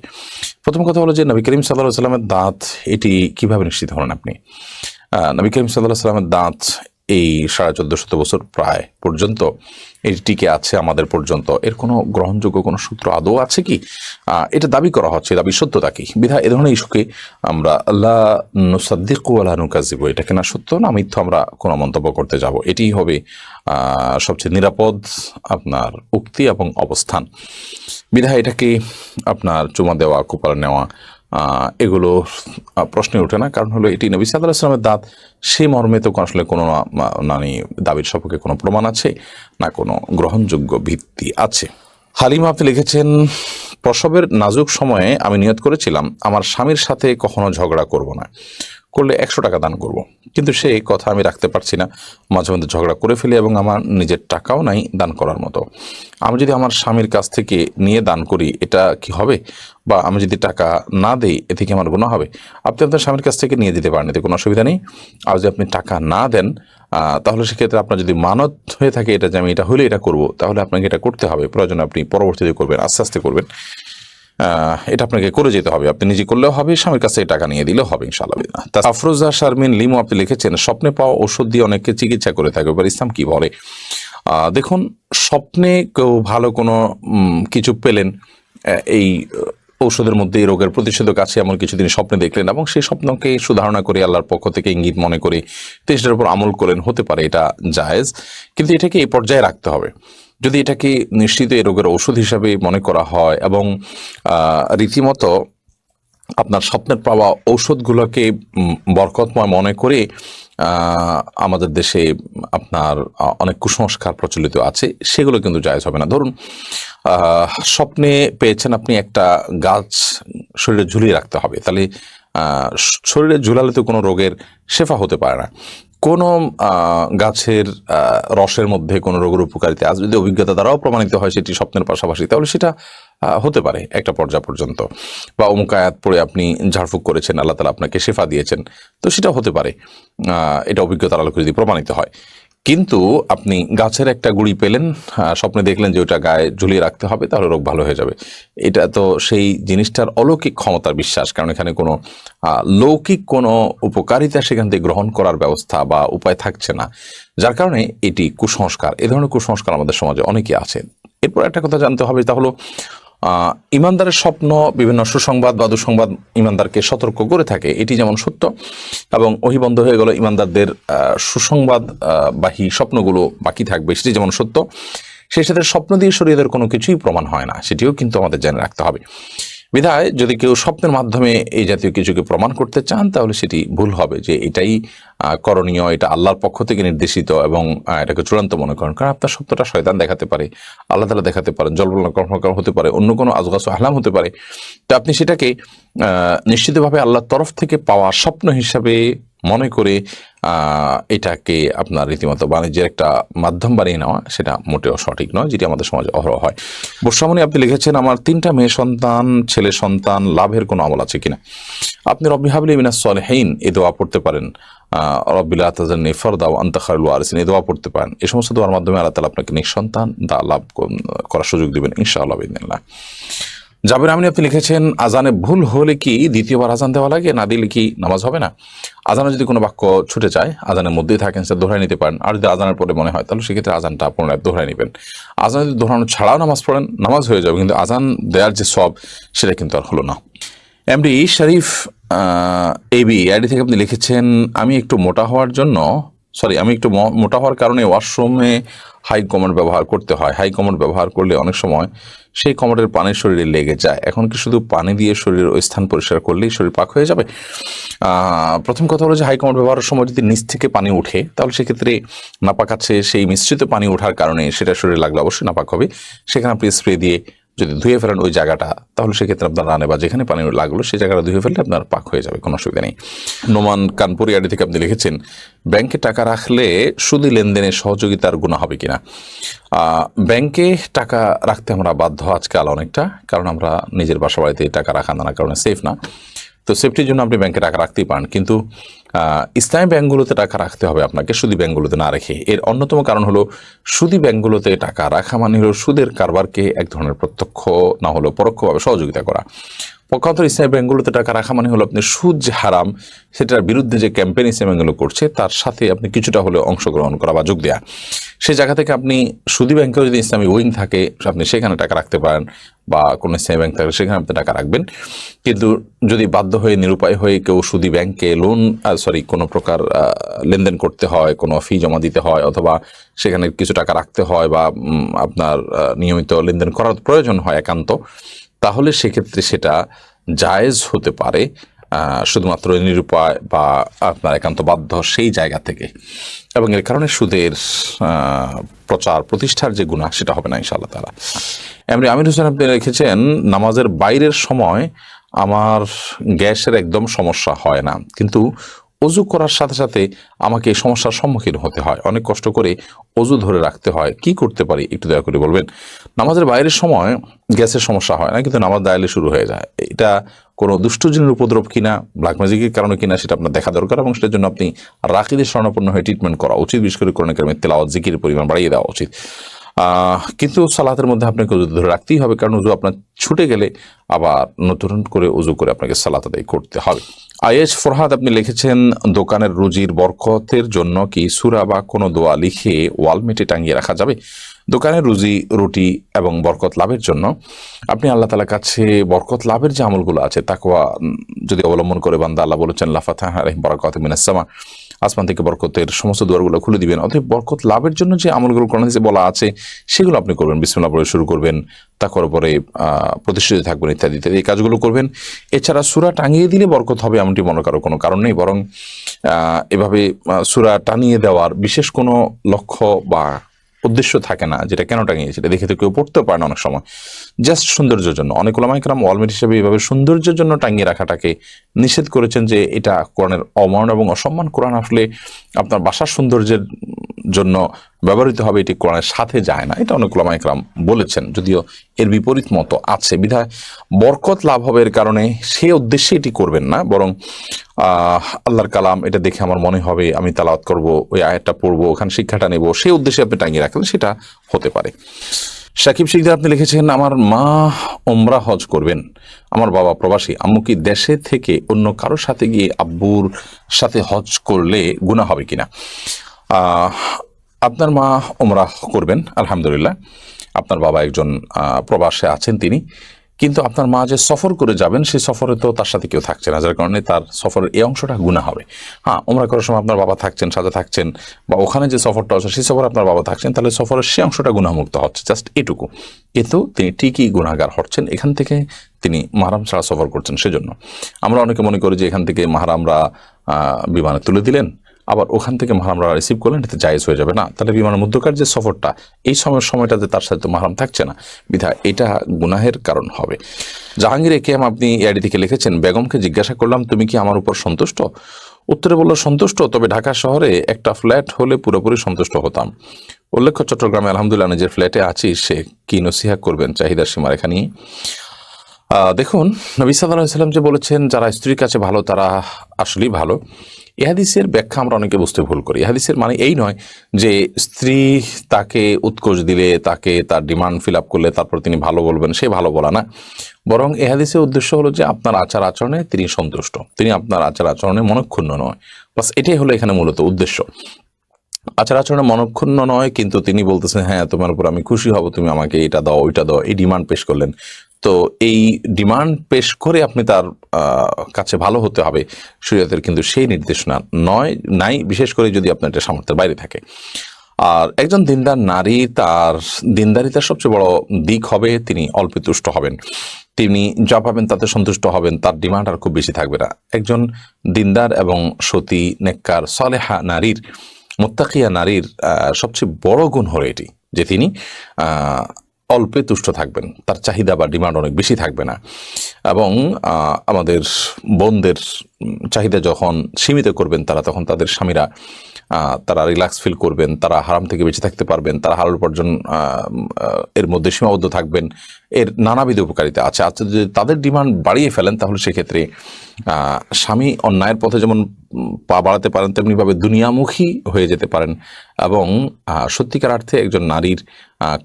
প্রথম কথা হলো যে নবী করিম সাল্লাল্লাহু আলাইহি সাল্লামের দাঁত, এটি কিভাবে নিশ্চিত হলেন আপনি? নবী করিম সাল্লাল্লাহু আলাইহি সাল্লামের দাঁত এই 1450 বছর প্রায় পর্যন্ত এটি টিকে আছে আমাদের পর্যন্ত, এর কোনো গ্রহণযোগ্য কোনো সূত্র আদৌ আছে কি? এটা দাবি করা হচ্ছে, দাবি সত্যতা কি? বিধায় এ ধরনের ইস্যুকে আমরা লা নুসাদ্দিকু ওয়া লা নুকাযযিবু, এটা কিনা সত্য না মিথ্যা আমরা কোনো মন্তব্য করতে যাব, এটিই হবে সবচেয়ে নিরাপদ আপনার উক্তি এবং অবস্থান। বিধায় এটাকে আপনার চুমা দেওয়া, কোপাল নেওয়া এগুলো প্রশ্নে ওঠে না। কারণ হলো এটি নবী সাল্লাল্লাহু আলাইহি ওয়াসাল্লামের দাঁত, সেই মর্মে তো আসলে কোনো দাবির সপক্ষে কোনো প্রমাণ আছে না কোনো গ্রহণযোগ্য ভিত্তি আছে। হালিমা আপনি লিখেছেন, প্রসবের নাজুক সময়ে আমি নিয়ত করেছিলাম আমার স্বামীর সাথে কখনো ঝগড়া করব না, করলে 100 টাকা দান করব, কিন্তু সেই কথা আমি রাখতে পারছি না। মাঝে মধ্যে ঝগড়া করে ফেলি এবং আমার নিজের টাকাও নাই দান করার মতো। আমি যদি আমার স্বামীর কাছ থেকে নিয়ে দান করি এটা কি হবে? বা আমি যদি টাকা না দেই এতে কি আমার গুনাহ হবে? আপনি আপনার স্বামীর কাছ থেকে নিয়ে দিতে পারেন, এতে কোনো অসুবিধা নেই। আর যদি আপনি টাকা না দেন তাহলে সেক্ষেত্রে আপনার যদি মানত হয়ে থাকে এটা যে আমি এটা হলে এটা করব, তাহলে আপনাকে এটা করতে হবে। প্রয়োজন আপনি পরবর্তীতে করবেন, আস্তে আস্তে করবেন। এটা আপনাকে করে যেতে হবে, আপনি নিজে করলেও হবে, স্বামীর কাছে টাকা নিয়ে দিলেও হবে ইনশাআল্লাহ। আফরোজা শারমিন লিমু আপনি লিখেছেন, স্বপ্নে পাওয়া ওষুধ দিয়ে অনেকে চিকিৎসা করে থাকে, এবার ইসলাম কি বলে? দেখুন, স্বপ্নে কেউ ভালো কোনো কিছু পেলেন, এই ঔষধের মধ্যে এই রোগের প্রতিষেধক আছে এমন কিছু তিনি স্বপ্নে দেখলেন এবং সেই স্বপ্নকে সুধারণা করে আল্লাহর পক্ষ থেকে ইঙ্গিত মনে করে সেটার উপর আমল করেন, হতে পারে এটা জায়েজ, কিন্তু এটাকে এই পর্যায়ে রাখতে হবে। যদি এটাকে নিশ্চিত এই রোগের ওষুধ হিসাবে মনে করা হয় এবং রীতিমতো আপনার স্বপ্নের পাওয়া ঔষধগুলোকে বরকতময় মনে করে আমাদের দেশে আপনার অনেক কুসংস্কার প্রচলিত আছে, সেগুলো কিন্তু জায়েজ হবে না। ধরুন স্বপ্নে পেয়েছেন আপনি একটা গাছ শরীরে ঝুলিয়ে রাখতে হবে, তাহলে শরীরে ঝুলালে তো কোনো রোগের শেফা হতে পারে না। কোনো গাছের রসের মধ্যে কোনো রোগের উপকারিতা আজ যদি অভিজ্ঞতা দ্বারাও প্রমাণিত হয় সেটি স্বপ্নের পাশাপাশি, তাহলে সেটা হতে পারে একটা পর্যায় পর্যন্ত। বা অমুক আয়াত পড়ে আপনি ঝাড়ফুঁক করেছেন, আল্লাহ তাআলা আপনাকে শেফা দিয়েছেন, তো সেটা হতে পারে, এটা অভিজ্ঞতার আলোকে যদি প্রমাণিত হয়। কিন্তু আপনি গাছের একটা গুঁড়ি পেলেন, স্বপ্নে দেখলেন যে ওটা গায়ে ঝুলিয়ে রাখতে হবে তাহলে রোগ ভালো হয়ে যাবে, এটা তো সেই জিনিসটার অলৌকিক ক্ষমতার বিশ্বাস, কারণ এখানে কোনো লৌকিক কোনো উপকারিতা সেখান থেকে গ্রহণ করার ব্যবস্থা বা উপায় থাকছে না, যার কারণে এটি কুসংস্কার। এ ধরনের কুসংস্কার আমাদের সমাজে অনেকে আছে। এরপর একটা কথা জানতে হবে, তা হলো ইমানদারের স্বপ্ন বিভিন্ন সুসংবাদ বা দুঃসংবাদ ইমানদারকে সতর্ক করে থাকে, এটি যেমন সত্য, এবং ওহী বন্ধ হয়ে গেল ইমানদারদের সুসংবাদ বাহী স্বপ্নগুলো বাকি থাকবে, সেটি যেমন সত্য। সেই সাথে স্বপ্ন দিয়ে শরীয়তের কোনো কিছুই প্রমাণ হয় না, সেটিও কিন্তু আমাদের জেনে রাখতে হবে। বিধায় যদি কেউ স্বপ্নের মাধ্যমে এই জাতীয় কিছুকে প্রমাণ করতে চান তাহলে সেটি ভুল হবে, যে এটাই করণীয়, এটা আল্লাহর পক্ষ থেকে নির্দেশিত এবং এটাকে চূড়ান্ত মনে করেন। কারণ আপনার স্বপ্নটা শয়তান দেখাতে পারে, আল্লাহ তাআলা দেখাতে পারেন, জল্পনা কল্পনা হতে পারে, অন্য কোনো আজগাসু আহলাম হতে পারে। তো আপনি সেটাকে নিশ্চিতভাবে আল্লাহর তরফ থেকে পাওয়া স্বপ্ন হিসাবে মনে করে এটাকে আপনার রীতিমতো বাণিজ্যের একটা মাধ্যম বানিয়ে নেওয়া, সেটা মোটেও সঠিক নয়, যেটি আমাদের সমাজে অহরহ হয়। বর্ষামণি আপনি লিখেছেন, আমার 3টা মেয়ে সন্তান, ছেলে সন্তান লাভের কোনো আমল আছে কিনা? আপনি রব্বি হাবলি মিনাস সলিহিন এই দোয়া পড়তে পারেন, রব্বি লা তাযারনি ফারদা ওয়া আনতা খায়রুল ওয়ারিসিন এই দোয়া পড়তে পারেন। এই সমস্ত দোয়ার মাধ্যমে আল্লাহ তাআলা আপনাকে নিঃসন্তান লাভ করার সুযোগ দিবেন ইনশাআল্লাহ বিইذنিল্লাহ। জাবের আমিন আপনি লিখেছেন, আজানে ভুল হলে কি দ্বিতীয়বার আজান দেওয়া লাগে? না দিলে কি নামাজ হবে না? আজানে যদি কোনো বাক্য ছুটে যায়, আজানের মধ্যেই থাকেন, সেটা দোহরাই নিতে পারেন। আর যদি আজানের পরে মনে হয় তাহলে সেক্ষেত্রে আজানটা পুনরায় দোহরাই নেবেন। আজান যদি দোহরানো ছাড়াও নামাজ পড়েন নামাজ হয়ে যাবে, কিন্তু আজান দেওয়ার যে সওয়াব সেটা কিন্তু আর হলো না। এমডি শরীফ এবি আইডি থেকে আপনি লিখেছেন, আমি একটু মোটা হওয়ার কারণে ওয়াশরুমে হাই কমোড ব্যবহার করতে হয়। হাই কমোড ব্যবহার করলে অনেক সময় সেই কমোডের পানি শরীরে লেগে যায়। এখন কি শুধু পানি দিয়ে শরীরের ওই স্থান পরিষ্কার করলেই শরীর পাক হয়ে যাবে? প্রথম কথা হলো যে হাই কমোড ব্যবহারের সময় যদি নিচ থেকে পানি উঠে তাহলে সেক্ষেত্রে নাপাক আছে, সেই মিশ্রিত পানি ওঠার কারণে সেটা শরীরে লাগলে অবশ্যই নাপাক হবে। সেখানে আপনি স্প্রে দিয়ে যদি ধুয়ে ফেলেন ওই জায়গাটা, তাহলে সেক্ষেত্রে আপনার রানে বা যেখানে পানি লাগলো সেই জায়গাটা ধুয়ে ফেললে আপনার পাক হয়ে যাবে, কোনো অসুবিধা নেই। নোমান কানপুর ইয়ার্ডি থেকে আপনি লিখেছেন, ব্যাংকে টাকা রাখলে সুদী লেনদেনের সহযোগিতার গুণা হবে কিনা। ব্যাংকে টাকা রাখতে আমরা বাধ্য আজকাল অনেকটা, কারণ আমরা নিজের বাসা বাড়িতে টাকা রাখা নানা কারণে সেফ না। তো সেফটির জন্য আপনি ব্যাংকে টাকা রাখতেই পারেন, কিন্তু ইসলামী ব্যাংকগুলোতে টাকা রাখতে হবে আপনাকে, সুদী ব্যাংকগুলোতে না রেখে। এর অন্যতম কারণ হলো, সুদী ব্যাংকগুলোতে টাকা রাখা মানে হলো সুদের কারবারকে এক ধরনের প্রত্যক্ষ না হলেও পরোক্ষভাবে সহযোগিতা করা। পক্ষান্তর ইসলামী ব্যাংকগুলোতে টাকা রাখা মানে হলো আপনি সুদ যে হারাম সেটার বিরুদ্ধে যে ক্যাম্পেইন ইসলামী ব্যাংকগুলো করছে তার সাথে আপনি কিছুটা হলেও অংশগ্রহণ করা বা যোগ দেওয়া। সেই জায়গা থেকে আপনি সুদী ব্যাংকেও যদি ইসলামী উইং থাকে আপনি সেখানে টাকা রাখতে পারেন, বা কোনো ইসলামী ব্যাংক থাকে সেখানে আপনি টাকা রাখবেন। কিন্তু যদি বাধ্য হয়ে নিরুপায় হয়ে কেউ সুদী ব্যাংকে কোনো প্রকার লেনদেন করতে হয়, কোনো ফি জমা দিতে হয়, অথবা সেখানে কিছু টাকা রাখতে হয়, বা আপনার নিয়মিত লেনদেন করার প্রয়োজন হয় একান্ত, তাহলে সেক্ষেত্রে সেটা জায়েজ হতে পারে, শুধুমাত্র নিরুপায় বা আপনার একান্ত বাধ্য সেই জায়গা থেকে। এবং এর কারণে সুদের প্রচার প্রতিষ্ঠার যে গুনাহ সেটা হবে না ইনশাআল্লাহ তাআলা। এমনি আমির হোসেন আপনি রেখেছেন, নামাজের বাইরের সময় আমার গ্যাসের একদম সমস্যা হয় না, কিন্তু অজু করার সাথে সাথে আমাকে এই সমস্যার সম্মুখীন হতে হয়, অনেক কষ্ট করে অজু ধরে রাখতে হয়, কি করতে পারি একটু দয়া করে বলবেন। নামাজের বাইরের সময় গ্যাসের সমস্যা হয় না, কিন্তু নামাজ দাঁড়ালে শুরু হয়ে যায়। এটা কোনো দুষ্টজিনের উপদ্রব কিনা, ব্ল্যাক ম্যাজিকের কারণে কিনা সেটা আপনার দেখা দরকার, এবং সেটার জন্য আপনি রাকিদের শরণাপন্ন হয়ে ট্রিটমেন্ট করা উচিত। বিশেষ করে কোরআন কারীমের তেলাওয়াত জিকিরের পরিমাণ বাড়িয়ে দেওয়া উচিত। কিন্তু সালাতের মধ্যে আপনাকে উজু ধরে রাখতেই হবে, কারণ উজু আপনার ছুটে গেলে আবার নতুন করে উজু করে আপনাকে সালাত আদায় করতে হবে। আয়েশ ফরহাদ আপনি লিখেছেন, দোকানের রুজির বরকতের জন্য কি সূরা বা কোনো দোয়া লিখে ওয়ালমেটে টাঙিয়ে রাখা যাবে? দোকানের রুজি রুটি এবং বরকত লাভের জন্য আপনি আল্লাহ তাআলার কাছে বরকত লাভের যে আমলগুলো আছে তাকওয়া যদি অবলম্বন করে, বান্দা আল্লাহ বলেছেন লা ফাতাহা আলাইহিম বারাকাতুম মিনাস সামা, আসমান থেকে বরকতের সমস্ত দুয়ারগুলো খুলে দিবেন। অতএব বরকত লাভের জন্য যে আমলগুলো কোরআনে যে বলা আছে সেগুলো আপনি করবেন, বিসমিল্লাহ বলে শুরু করবেন, তারপরে পরে প্রতিষ্ঠিত থাকবেন, ইত্যাদি ইত্যাদি এই কাজগুলো করবেন। এছাড়া সূরা টাঙিয়ে দিলে বরকত হবে এমনটি মনে করার কোনো কারণ নেই, বরং এভাবে সূরা টানিয়ে দেওয়ার বিশেষ কোনো লক্ষ্য বা উদ্দেশ্য থাকে না, যেটা কেন টাঙিয়েছে এটা দেখে তো কেউ পড়তেও পারে না অনেক সময়, জাস্ট সৌন্দর্যের জন্য। অনেক উলামায়ে কেরাম ওয়ালমেট হিসেবে এইভাবে সৌন্দর্যের জন্য টাঙিয়ে রাখাটাকে নিষেধ করেছেন, যে এটা কোরআনের অমান এবং অসম্মান। কোরআন আসলে আপনার বাসার সৌন্দর্যের জন্য ব্যবহৃত হবে, এটি কোরআনের সাথে যায় না, এটা অনেক উলামায়ে কেরাম বলেছেন, যদিও এর বিপরীত মত আছে। বিধায় বরকত লাভ হবে এর কারণে সেই উদ্দেশ্যে এটি করবেন না, বরং আল্লাহর কালাম এটা দেখে আমার মনে হবে আমি তালাওয়াত করব, ওই আয়াতটা পড়বো, ওখানে শিক্ষাটা নেব, সেই উদ্দেশ্যে আপনি টাঙিয়ে রাখলেন, সেটা হতে পারে। সাকিব শিকদার আপনি লিখেছেন, আমার মা ওমরা হজ করবেন, আমার বাবা প্রবাসী, আম্মু কি দেশে থেকে অন্য কারোর সাথে গিয়ে আব্বুর সাথে হজ করলে গুনাহ হবে কিনা? আপনার মা ওমরা করবেন, আলহামদুলিল্লাহ। আপনার বাবা একজন প্রবাসে আছেন তিনি, কিন্তু আপনার মা যে সফর করে যাবেন সেই সফরে তো তার সাথে কেউ থাকছে না, যার কারণে তার সফরের এই অংশটা গুনাহ হবে। হ্যাঁ, ওমরা করার সময় আপনার বাবা থাকছেন, সাথে থাকছেন, বা ওখানে যে সফরটা আছে সেই সফরে আপনার বাবা থাকছেন, তাহলে সফরের সেই অংশটা গুনাহমুক্ত হচ্ছে, জাস্ট এটুকু। এতেও তিনি ঠিকই গুনাহগার হচ্ছেন, এখান থেকে তিনি মাহরাম ছাড়া সফর করছেন। সেজন্য আমরা অনেকে মনে করি যে এখান থেকে মাহরামরা বিমানে তুলে দিলেন, আবার ওখান থেকে মাহরামরা রিসিভ করলেন, এতে জায়েজ হয়ে যাবে না। তাহলে বিমানের মধ্যকার যে সফরটা, এই সময়টাতে তার সাথে তো মাহরাম থাকছে না, বিধায় এটা গুনাহের কারণ হবে। জাহাঙ্গীর একেএম আপনি এআইডি থেকে লিখেছেন, বেগমকে জিজ্ঞাসা করলাম তুমি কি আমার উপর সন্তুষ্ট? উত্তরে বলল সন্তুষ্ট, তবে ঢাকা শহরে একটা ফ্ল্যাট হলে পুরোপুরি সন্তুষ্ট হতাম। উল্লেখ্য চট্টগ্রামে আলহামদুলিল্লাহ নিজের ফ্ল্যাটে আছি, সে কি নসিহা করবেন চাহিদার সীমারেখা নিয়ে? দেখুন, নবী সাল্লাল্লাহু আলাইহি ওয়াসাল্লাম যে বলেছেন যারা স্ত্রীর কাছে ভালো তারা আসলেই ভালো, এ হাদিসের ব্যাখ্যা আমরা অনেকে বুঝতে ভুল করি। এ হাদিসের মানে এই নয় যে স্ত্রী তাকে উৎকোচ দিলে, তাকে তার ডিমান্ড ফিল আপ করলে তারপর তিনি ভালো বলবেন, সে ভালো বলা না, বরং এ হাদিসের উদ্দেশ্য হলো যে আপনার আচার আচরণে তিনি সন্তুষ্ট, তিনি আপনার আচার আচরণে মনক্ষুণ্ণ নয়, বাস এটাই হলো এখানে মূলত উদ্দেশ্য। আচার আচরণে মনক্ষুণ্ণ নয়, কিন্তু তিনি বলতেছেন হ্যাঁ তোমার উপর আমি খুশি হব, তুমি আমাকে এটা দাও ওইটা দাও, এই ডিমান্ড পেশ করলেন। তো এই ডিমান্ড পেশ করে আপনি তার কাছে ভালো হতে হবে, শরীয়তের কিন্তু সেই নির্দেশনা নাই, বিশেষ করে যদি আপনার এটা সামর্থ্যের বাইরে থাকে। আর একজন দিনদার নারী, তার দিনদারিতার সবচেয়ে বড় দিক হবে তিনি অল্প তুষ্ট হবেন, তিনি যা পাবেন তাতে সন্তুষ্ট হবেন, তার ডিমান্ড আর খুব বেশি থাকবে না। একজন দিনদার এবং সতী, নেককার, সালেহা নারীর, মুত্তাকিয়া নারীর সবচেয়ে বড় গুণ হলো এটি যে তিনি অল্পে তুষ্ট থাকবেন, তার চাহিদা বা ডিমান্ড অনেক বেশি থাকবে না। এবং আমাদের বোনদের চাহিদা যখন সীমিত করবেন তারা, তখন তাদের স্বামীরা তারা রিল্যাক্স ফিল করবেন, তারা হারাম থেকে বেঁচে থাকতে পারবেন, তারা হালাল উপার্জন এর মধ্যে সীমাবদ্ধ থাকবেন। এর নানাবিধ উপকারিতা আছে। আচ্ছা, যদি তাদের ডিমান্ড বাড়িয়ে ফেলেন তাহলে সেক্ষেত্রে স্বামী অন্যায়ের পথে যেমন পা বাড়াতে পারেন, তেমনিভাবে দুনিয়ামুখী হয়ে যেতে পারেন। এবং সত্যিকার অর্থে একজন নারীর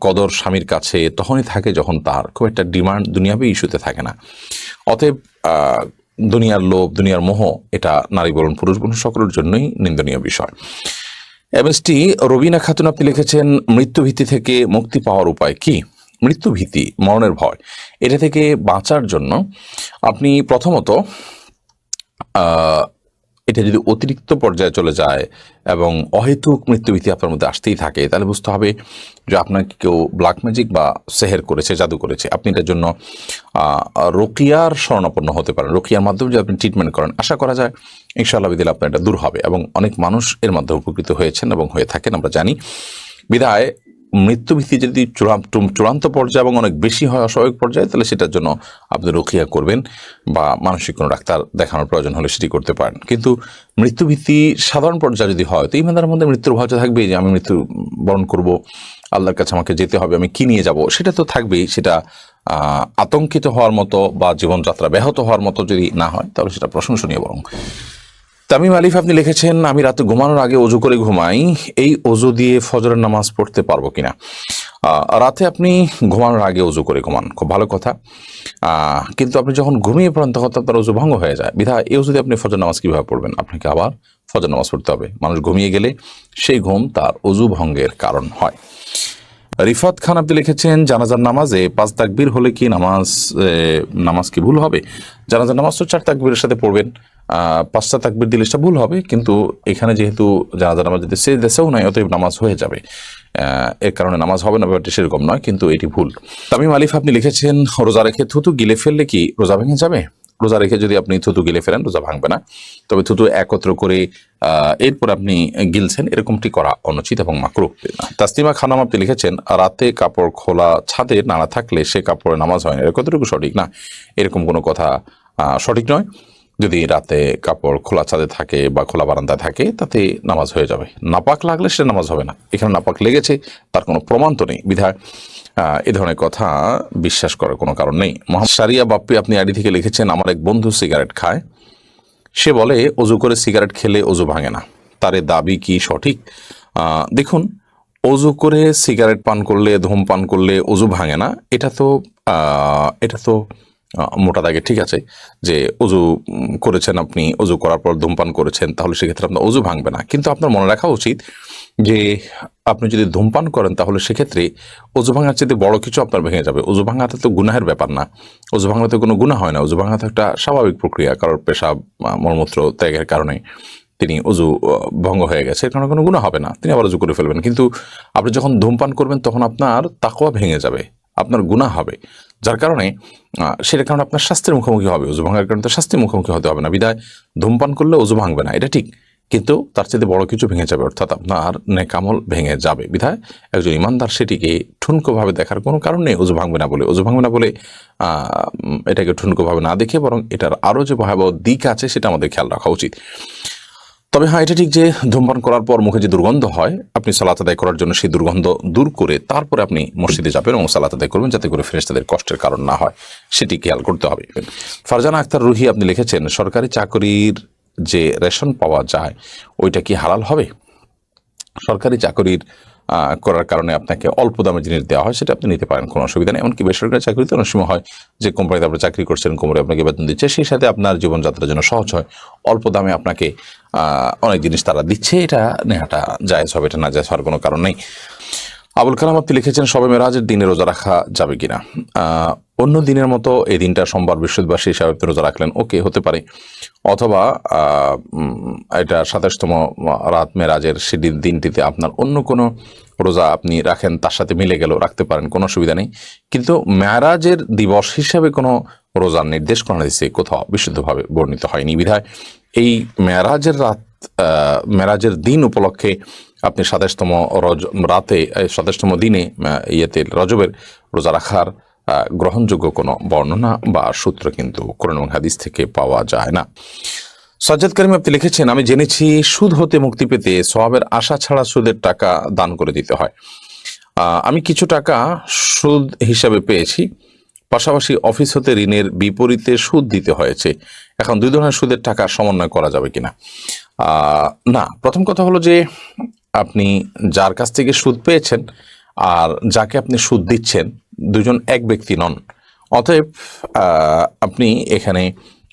কদর স্বামীর কাছে তখনই থাকে যখন তার খুব একটা ডিমান্ড দুনিয়াবী ইস্যুতে থাকে না। অতএব দুনিয়ার লোভ, দুনিয়ার মোহ, এটা নারী বলুন পুরুষ বলুন সকলের জন্যই নিন্দনীয় বিষয়। এমএসটি রবিনা খাতুন আপনি লিখেছেন, মৃত্যুভীতি থেকে মুক্তি পাওয়ার উপায় কি? মৃত্যুভীতি, মরণের ভয়, এটা থেকে বাঁচার জন্য আপনি প্রথমত এটা যদি অতিরিক্ত পর্যায়ে চলে যায় এবং অহেতুক মৃত্যুভীতি আপনার মধ্যে আসতেই থাকে, তাহলে বুঝতে হবে যে আপনাকে কেউ ব্ল্যাক ম্যাজিক বা সেহের করেছে, জাদু করেছে। আপনি এটার জন্য রোকিয়ার শরণাপন্ন হতে পারেন। রোকিয়ার মাধ্যমে যদি আপনি ট্রিটমেন্ট করেন, আশা করা যায় ইনশাআল্লাহ বিদিলে আপনার এটা দূর হবে। এবং অনেক মানুষ এর মাধ্যমে উপকৃত হয়েছেন এবং হয়ে থাকেন, আমরা জানি। বিধায় মৃত্যুভীতি যদি চূড়ান্ত পর্যায়ে এবং অনেক বেশি হয়, অস্বাভাবিক পর্যায়ে, তাহলে সেটার জন্য আপনি রুকিয়া করবেন বা মানসিক কোনো ডাক্তার দেখানোর প্রয়োজন হলে সেটি করতে পারেন। কিন্তু মৃত্যুভীতি সাধারণ পর্যায়ে যদি হয়, তো ইমানদারের মধ্যে মৃত্যুর ভয় তো থাকবেই, যে আমি মৃত্যু বরণ করব, আল্লাহর কাছে আমাকে যেতে হবে, আমি কি নিয়ে যাব, সেটা তো থাকবেই। সেটা আতঙ্কিত হওয়ার মতো বা জীবনযাত্রা ব্যাহত হওয়ার মতো যদি না হয়, তাহলে সেটা প্রশংসনীয়। বরং তামিম আলিফ আপনি লিখেছেন, আমি রাতে ঘুমানোর আগে অজু করে ঘুমাই, এই অজু দিয়ে ফজরের নামাজ পড়তে পারবো কিনা? রাতে আপনি ঘুমানোর আগে অজু করে ঘুমান, খুব ভালো কথা। কিন্তু আপনি যখন ঘুমিয়ে পড়েন তখন আপনার অজু ভঙ্গ হয়ে যায়। বিধায় এই অজু দিয়ে আপনি ফজর নামাজ কীভাবে পড়বেন? আপনাকে আবার ফজর নামাজ পড়তে হবে। মানুষ ঘুমিয়ে গেলে সেই ঘুম তার অজু ভঙ্গের কারণ হয়। রিফাত খান আপনি লিখেছেন, জানাজার নামাজে 5 তাকবীর হলে কি নামাজ কি ভুল হবে? জানাজার নামাজ তো 4 তাকবীরের সাথে পড়বেন, 5টা তাকবীর দিলে সেটা ভুল হবে। কিন্তু এখানে যেহেতু জানাজার নামাজ যদি সে দেশেও নাই, অতএব নামাজ হয়ে যাবে। এর কারণে নামাজ হবে না ব্যাপারটি সেরকম নয়, কিন্তু এটি ভুল। তামিম আলিফ আপনি লিখেছেন, রোজা রেখে থুতু গিলে ফেললে কি রোজা ভেঙে যাবে? রোজা রেখে যদি আপনি থুতু গিলে ফেলেন, রোজা ভাঙবে না। তবে থুতু একত্র করে এরপর আপনি গিলছেন, এরকমটি করা অনুচিত এবং মাকরুহ। তাসলিমা খানম আপনি লিখেছেন, রাতে কাপড় খোলা ছাদে নাড়া থাকলে সে কাপড়ে নামাজ হয় না, এর কতটুকু সঠিক? না, এরকম কোনো কথা সঠিক নয়। যদি রাতে কাপড় খোলা ছাদে থাকে বা খোলা বারান্দায় থাকে, তাতে নামাজ হয়ে যাবে। নাপাক লাগলে সে নামাজ হবে না। এখানে নাপাক লেগেছে, তার কোনো প্রমাণ তো নেই। বিধায় এ ধরনের কথা বিশ্বাস করার কোনো কারণ নেই। মোহাম্মদ সারিয়া বাপ্পি আপনি আইডি থেকে লিখেছেন, আমার এক বন্ধু সিগারেট খায়, সে বলে অজু করে সিগারেট খেলে অজু ভাঙে না, তার এ দাবি কি সঠিক? দেখুন, অজু করে সিগারেট পান করলে, ধূমপান করলে অজু ভাঙে না, এটা তো মোটা দাগে ঠিক আছে যে অজু করেছেন আপনি, অজু করার পর ধূমপান করেছেন, তাহলে সেক্ষেত্রে আপনার অজু ভাঙবে না। কিন্তু আপনার মনে রাখা উচিত যে আপনি যদি ধূমপান করেন তাহলে সেক্ষেত্রে অজু ভাঙার চেয়ে বড় কিছু আপনার ভেঙে যাবে। অজু ভাঙাতে তো গুনাহের ব্যাপার না, অজু ভাঙাতে কোনো গুনাহ হয় না। অজু ভাঙাতে একটা স্বাভাবিক প্রক্রিয়া, কারোর পেশাব মলমূত্র ত্যাগের কারণে তিনি অজু ভঙ্গ হয়ে গেছে, এর কারণে কোনো গুনাহ হবে না, তিনি আবার অজু করে ফেলবেন। কিন্তু আপনি যখন ধূমপান করবেন তখন আপনার তাকওয়া ভেঙে যাবে, আপনার গুনাহ হবে, যার কারণে সেটার কারণে আপনার শাস্তির মুখোমুখি হবে। অজু ভাঙার কারণে তো শাস্তির মুখোমুখি হতে হবে না। বিধায় ধূমপান করলে অজু ভাঙবে না, এটা ঠিক, কিন্তু তার চেয়ে বড় কিছু ভেঙে যাবে, অর্থাৎ আপনার নেকামল ভেঙে যাবে। বিধায় একজন ইমানদার সেটিকে ঠুনকোভাবে দেখার কোনো কারণ নেই। অজু ভাঙবে না বলে এটাকে ঠুনকোভাবে না দেখে, বরং এটার আরও যে ভয়াবহ দিক আছে সেটা আমাদের খেয়াল রাখা উচিত। তবে হ্যাঁ, এটা ঠিক যে ধূমপান করার পর মুখে যে দুর্গন্ধ হয়, আপনি সালাত আদায় করার জন্য সেই দুর্গন্ধ দূর করে তারপরে আপনি মসজিদে যাবেন এবং সালাত আদায় করবেন, যাতে করে ফেরেশতাদের কষ্টের কারণ না হয়, সেটি খেয়াল করতে হবে। ফারজানা আক্তার রুহি আপনি লিখেছেন, সরকারি চাকরির যে রেশন পাওয়া যায় ওইটা কি হালাল হবে? সরকারি চাকরির করার কারণে আপনাকে অল্প দামে জিনিস দেওয়া হয়, সেটা আপনি নিতে পারেন, কোনো অসুবিধা নেই। এমনকি বেসরকারি চাকরিতে অনেক সময় হয় যে কোম্পানিতে আপনি চাকরি করছেন, কোম্পানি আপনাকে বেতন দিচ্ছে, সেই সাথে আপনার জীবনযাত্রার জন্য সহজ হয়, অল্প দামে আপনাকে অনেক জিনিস তারা দিচ্ছে, এটা নেওয়াটা জায়েজ হবে, এটা না জায়েজ হওয়ার কোনো কারণ নেই। আবুল কালাম আপনি লিখেছেন, শবে মেরাজের দিনে রোজা রাখা যাবে কিনা? অন্য দিনের মতো এই দিনটা সোমবার, বৃহস্পতিবার, সেই হিসাবে আপনি রোজা রাখলেন, ওকে, হতে পারে। অথবা এটা 27তম রাত মেরাজের সেদিন দিনটিতে আপনার অন্য কোনো রোজা আপনি রাখেন, তার সাথে মিলে গেল, রাখতে পারেন, কোনো অসুবিধা নেই। কিন্তু মেরাজের দিবস হিসাবে কোনো রোজার নির্দেশ করা হয়েছে কোথাও বিশুদ্ধভাবে বর্ণিত হয়নি। বিধায় এই মেরাজের রাত মেরাজের দিন উপলক্ষে আপনি ২৭তম রাতে ২৭তম দিনে রজবের রোজা রাখার গ্রহণযোগ্য কোনো বর্ণনা বা সূত্র কিন্তু কোরআন এবং হাদিস থেকে পাওয়া যায় না। সাজ্জাদ করিম আপনি লিখেছেন, আমি জেনেছি সুদ হতে মুক্তি পেতে সওয়াবের আশা ছাড়া সুদের টাকা দান করে দিতে হয়। আমি কিছু টাকা সুদ হিসাবে পেয়েছি, পাশাপাশি অফিস হতে ঋণের বিপরীতে সুদ দিতে হয়েছে। এখন দুই ধরনের সুদের টাকা সমন্বয় করা যাবে কিনা? না, প্রথম কথা হলো যে আপনি যার কাছ থেকে সুদ পেয়েছেন আর যাকে আপনি সুদ দিচ্ছেন দুজন এক ব্যক্তি নন, অতএব আপনি এখানে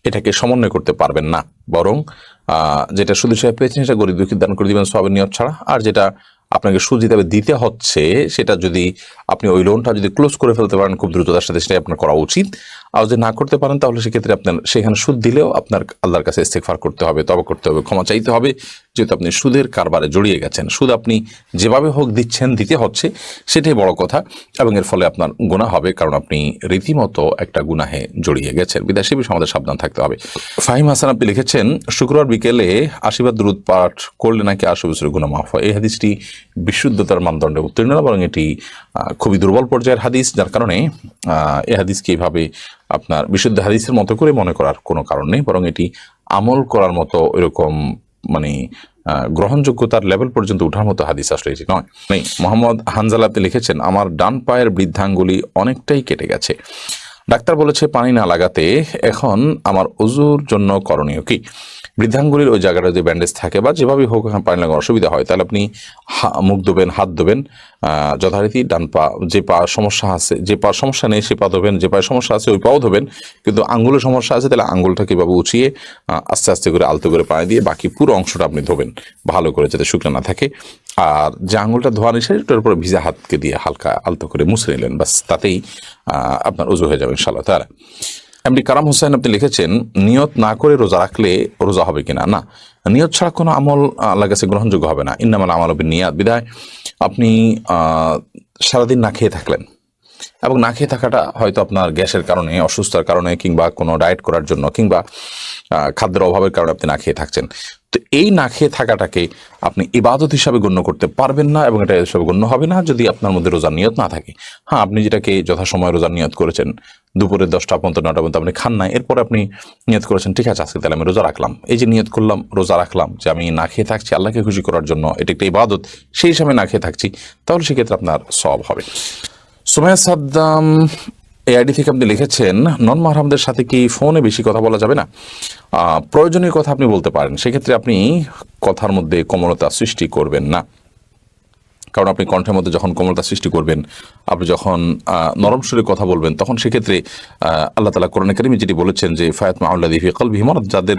এটাকে সমন্বয় করতে পারবেন না। বরং যেটা সুদ হিসাবে পেয়েছেন সেটা গরিব দুঃখী দান করে দিবেন সওয়াবের নিয়ত ছাড়া, আর যেটা আপনাকে সুদ হিসাবে দিতে হচ্ছে সেটা যদি আপনি ওই লোনটা যদি ক্লোজ করে ফেলতে পারেন খুব দ্রুততার সাথে, সেটাই আপনার করা উচিত। আর যদি না করতে পারেন তাহলে সেক্ষেত্রে আপনার সেখানে সুদ দিলেও আপনার আল্লাহর কাছে ইস্তেগফার করতে হবে, তওবা করতে হবে, ক্ষমা চাইতে হবে, যেহেতু আপনি সুদের কারবারে জড়িয়ে গেছেন। সুদ আপনি যেভাবে হোক দিচ্ছেন, দিতে হচ্ছে, সেটাই বড় কথা, এবং এর ফলে আপনার গুনাহ হবে, কারণ আপনি রীতিমতো একটা গুনাহে জড়িয়ে গেছেন। বিদায় সে বিষয়ে আমাদের সাবধান থাকতে হবে। ফাহিম হাসান আপনি লিখেছেন, শুক্রবার বিকেলে আশীর্বাদ দুরূদ পাঠ করলে নাকি ৮০০ বছরের গুনাহ মাফ হয়। এই হাদিসটি বিশুদ্ধতার মানদণ্ডে উত্তীর্ণ না, বরং এটি খুবই দুর্বল পর্যায়ের হাদিস, যার কারণে এই হাদিসকে এইভাবে আপনার বিশুদ্ধ হাদিসের মতো করে মনে করার কোনো কারণ নেই, বরং এটি আমল করার মতো এরকম মানে গ্রহণযোগ্যতার লেভেল পর্যন্ত ওঠার মতো হাদিস আসলে এটি নয়। মোহাম্মদ হানজালাতে লিখেছেন, আমার ডান পায়ের বৃদ্ধাঙ্গুলি অনেকটাই কেটে গেছে, ডাক্তার বলেছে পানি না লাগাতে, এখন আমার ওযুর জন্য করণীয় কি? বৃদ্ধাঙ্গুলির ওই জায়গাটা যদি ব্যান্ডেজ থাকে বা যেভাবে হোক পানি লাগানোর অসুবিধা হয়, তাহলে আপনি মুখ ধোবেন, হাত ধোবেন যথারীতি। ডান পা, যে পা সমস্যা আছে, যে পা সমস্যা নেই সে পা ধোবেন, যে পায়ে সমস্যা আছে ওই পাও ধোবেন, কিন্তু আঙ্গুলের সমস্যা আছে তাহলে আঙ্গুলটাকে এভাবে উঁচিয়ে আস্তে আস্তে করে আলতো করে পানি দিয়ে বাকি পুরো অংশটা আপনি ধোবেন ভালো করে, যাতে শুকনো না থাকে। আর যে আঙ্গুলটা ধোয়া নিছে সেটার উপরে ভিজা হাতকে দিয়ে হালকা আলতো করে মুছে নিলেন, বাস, তাতেই আপনার ওযু হয়ে যাবে ইনশাআল্লাহ তাআলা। এমডি কারাম হোসেন আপনি লিখেছেন, নিয়ত না করে রোজা রাখলে রোজা হবে কিনা? না, নিয়ত ছাড়া কোনো আমল আল্লাহর কাছে গ্রহণযোগ্য হবে না। ইন্নামাল আমালু বিন্নিয়াত। বিধায় আপনি সারাদিন না খেয়ে থাকলেন, এবং না খেয়ে থাকাটা হয়তো আপনার গ্যাসের কারণে, অসুস্থতার কারণে, কিংবা কোনো ডায়েট করার জন্য, কিংবা খাদ্যের অভাবের কারণে আপনি না খেয়ে থাকছেন। তো এই না খেয়ে থাকাটাকে আপনি ইবাদত হিসাবে গণ্য করতে পারবেন না, এবং এটা হিসাবে গণ্য হবে না যদি আপনার মধ্যে রোজার নিয়ত না থাকে। হ্যাঁ, আপনি যেটাকে যথাসময় রোজার নিয়ত করেছেন, দুপুরে 10টা পর্যন্ত 9টা পর্যন্ত আপনি খান নাই, এরপর আপনি নিয়ত করেছেন ঠিক আছে আজকে তাহলে আমি রোজা রাখলাম। এই যে নিয়ত করলাম, রোজা রাখলাম, যে আমি না খেয়ে থাকছি আল্লাহকে খুশি করার জন্য, এটা একটা ইবাদত, সেই হিসাবে না খেয়ে থাকছি, তাহলে সেক্ষেত্রে আপনার সওয়াব হবে। সুমাইয়া সাদ্দাম এই আইডি থেকে আপনি লিখেছেন, নন মাহরামদের সাথে কি ফোনে বেশি কথা বলা যাবে না? প্রয়োজনীয় কথা আপনি বলতে পারেন, সেক্ষেত্রে আপনি কথার মধ্যে কোমলতা সৃষ্টি করবেন না, কারণ আপনি কণ্ঠের মধ্যে যখন কোমলতা সৃষ্টি করবেন, আপনি যখন নরম সুরে কথা বলবেন, তখন সেক্ষেত্রে আল্লাহ তাআলা কোরআনে কারিমে যেটি বলেছেন যে ফায়াতমা আল্লাযী ফী কলবিহি মারাদ, যাদের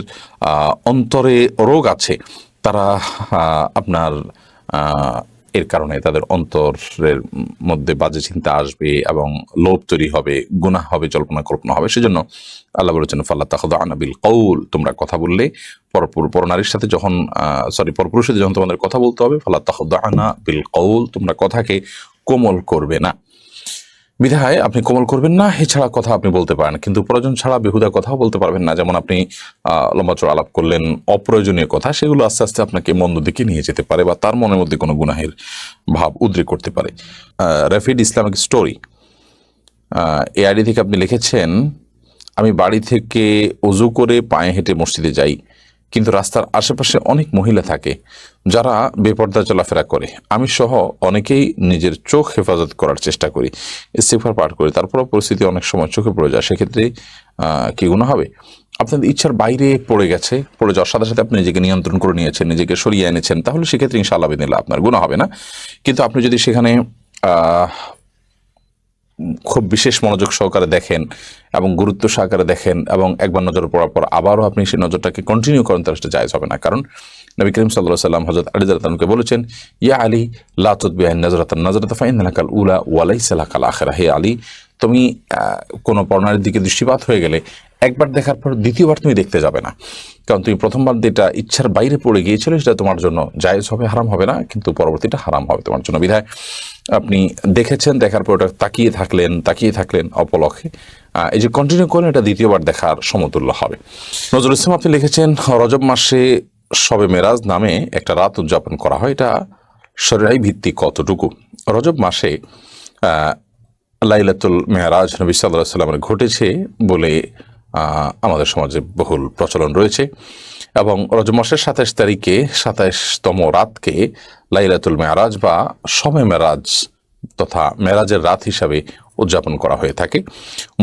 অন্তরে রোগ আছে তারা আপনার এর কারণে তাদের অন্তরের মধ্যে বাজে চিন্তা আসবে এবং লোভ তৈরি হবে, গুনাহ হবে, জল্পনা কল্পনা হবে। সেজন্য আল্লাহ বলেছেন ফাল্লা তাখদা'না বিল কওল, তোমরা কথা বললে পরনারীর সাথে যখন পরপুরুষের সাথে যখন তোমাদের কথা বলতে হবে, ফাল্লা তাখদা'না বিল কওল, তোমরা কথাকে কোমল করবে না। বিধায় আপনি কোমল করবেন না, এছাড়া কথা আপনি বলতে পারেন, কিন্তু প্রয়োজন ছাড়া বেহুদা কথাও বলতে পারবেন না। যেমন আপনি লম্বা চড়া আলাপ করলেন অপ্রয়োজনীয় কথা, সেগুলো আস্তে আস্তে আপনাকে মন্দ দিকে নিয়ে যেতে পারে বা তার মনের মধ্যে কোনো গুনাহের ভাব উদ্রেক করতে পারে। রাফিদ ইসলামিক স্টোরি এই আইডি থেকে আপনি লিখেছেন, আমি বাড়ি থেকে ওযু করে পায়ে হেঁটে মসজিদে যাই, কিন্তু রাস্তার আশেপাশে অনেক মহিলা থাকে যারা বেপর্দা চলাফেরা করে। আমি সহ অনেকেই নিজের চোখ হেফাজত করার চেষ্টা করি, ইস্তিগফার পাঠ করি, তারপরও পরিস্থিতি অনেক সময় চোখে পড়ে যায়, সেক্ষেত্রে কি গুনাহ হবে? আপনাদের ইচ্ছার বাইরে পড়ে যাওয়ার সাথে সাথে আপনি নিজেকে নিয়ন্ত্রণ করে নিয়েছেন, নিজেকে সরিয়ে এনেছেন, তাহলে সেক্ষেত্রে ইনশাআল্লাহ বিদিনিল্লাহ আপনার গুনাহ হবে না। কিন্তু আপনি যদি সেখানে খুব বিশেষ মনোযোগ সহকারে দেখেন এবং গুরুত্ব সহকারে দেখেন এবং একবার নজর পড়ার পর আবারও আপনি সেই নজরটাকে কন্টিনিউ করেন, তাহলে সেটা জায়েজ হবে না। কারণ নবী করিম সাল্লাল্লাহু আলাইহি ওয়াসাল্লাম হযরত আলী রাদিয়াল্লাহু আনহুকে বলেছেন, ইয়া আলী লা তুতবিআন নাজরাতান ফাইন্না লাকাল উলা ওয়া লাইসা লাকাল আখিরা। হে আলী, তুমি কোনো পরনারীর দিকে দৃষ্টিপাত হয়ে গেলে একবার দেখার পর দ্বিতীয়বার তুমি দেখতে যাবে না, কারণ তুমি প্রথমবার যেটা ইচ্ছার বাইরে পড়ে গিয়েছিল সেটা তোমার জন্য জায়েজ হবে, হারাম হবে না, কিন্তু পরবর্তীটা হারাম হবে তোমার জন্য। বিধায় আপনি দেখেছেন, দেখার পর ওটা তাকিয়ে থাকলেন অপলকে, এই যে কন্টিনিউ করেন, এটা দ্বিতীয়বার দেখার সমতুল্য হবে। নজরুল ইসলাম আপনি লিখেছেন, রজব মাসে শবে মেরাজ নামে একটা রাত উদযাপন করা হয়, এটা শরীয়ী ভিত্তিক কতটুকু? রজব মাসে লাইলাতুল মেরাজ নবী সাল্লাল্লাহু আলাইহি ওয়াসাল্লামের ঘটেছে বলে আমাদের সমাজে বহুল প্রচলন রয়েছে, এবং রজব মাসের ২৭ তারিখে ২৭তম রাতকে লাইলাতুল মেরাজ বা শবে মেরাজ তথা মেরাজের রাত হিসাবে উদযাপন করা হয়ে থাকে।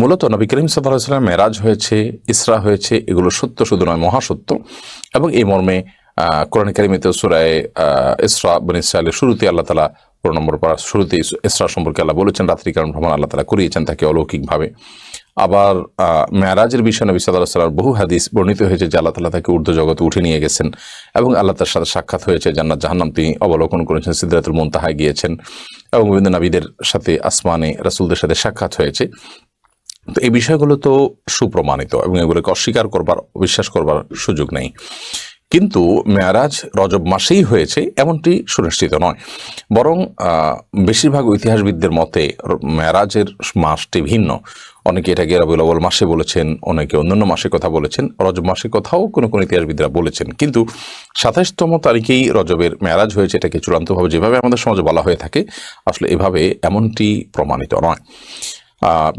মূলত নবী করিম সাল্লাল্লাহু আলাইহি ওয়াসাল্লাম মেরাজ হয়েছে, ইসরা হয়েছে, এগুলো সত্য শুধু নয়, মহাসত্য। এবং এই মর্মে কোরআন কারিমেতে সূরা ইসরা বনী ইসরাঈলের শুরুতে আল্লাহ তাআলা ১৫ নম্বর পারা শুরুতে ইসরা সম্পর্কে আল্লাহ বলেছেন রাত্রিকালীন ভ্রমণ আল্লাহ তাআলা করিয়েছেন তাকে অলৌকিকভাবে। আবার মেরাজের বিষয়ে নবী সাল্লাল্লাহু আলাইহি ওয়াসাল্লাম বহু হাদিস বর্ণিত হয়েছে যে আল্লাহ তাআলা তাকে ঊর্ধ্ব জগতে উঠে নিয়ে গেছেন এবং আল্লাহ তার সাথে সাক্ষাৎ হয়েছে, জান্নাত জাহান্নাম তিনি অবলোকন করেছেন, সিদরাতুল মুনতাহায় গিয়েছেন এবং বিভিন্ন নবীদের সাথে আসমানে রাসূলদের সাথে সাক্ষাৎ হয়েছে। তো এই বিষয়গুলো তো সুপ্রমাণিত এবং এগুলোকে অস্বীকার করবার, অবিশ্বাস করবার সুযোগ নেই। কিন্তু মেরাজ রজব মাসেই হয়েছে এমনটি সুনিশ্চিত নয়, বরং বেশিরভাগ ইতিহাসবিদদের মতে মেরাজের মাসটি ভিন্ন। অনেকে এটাকে রবিউল আউয়াল মাসে বলেছেন, অনেকে অন্যান্য মাসে কথা বলেছেন, রজব মাসের কথাও কোনো কোনো ইতিহাসবিদরা বলেছেন। কিন্তু ২৭তম তারিখেই রজবের মেরাজ হয়েছে, এটাকে চূড়ান্তভাবে যেভাবে আমাদের সমাজে বলা হয়ে থাকে আসলে এভাবে এমনটি প্রমাণিত নয়।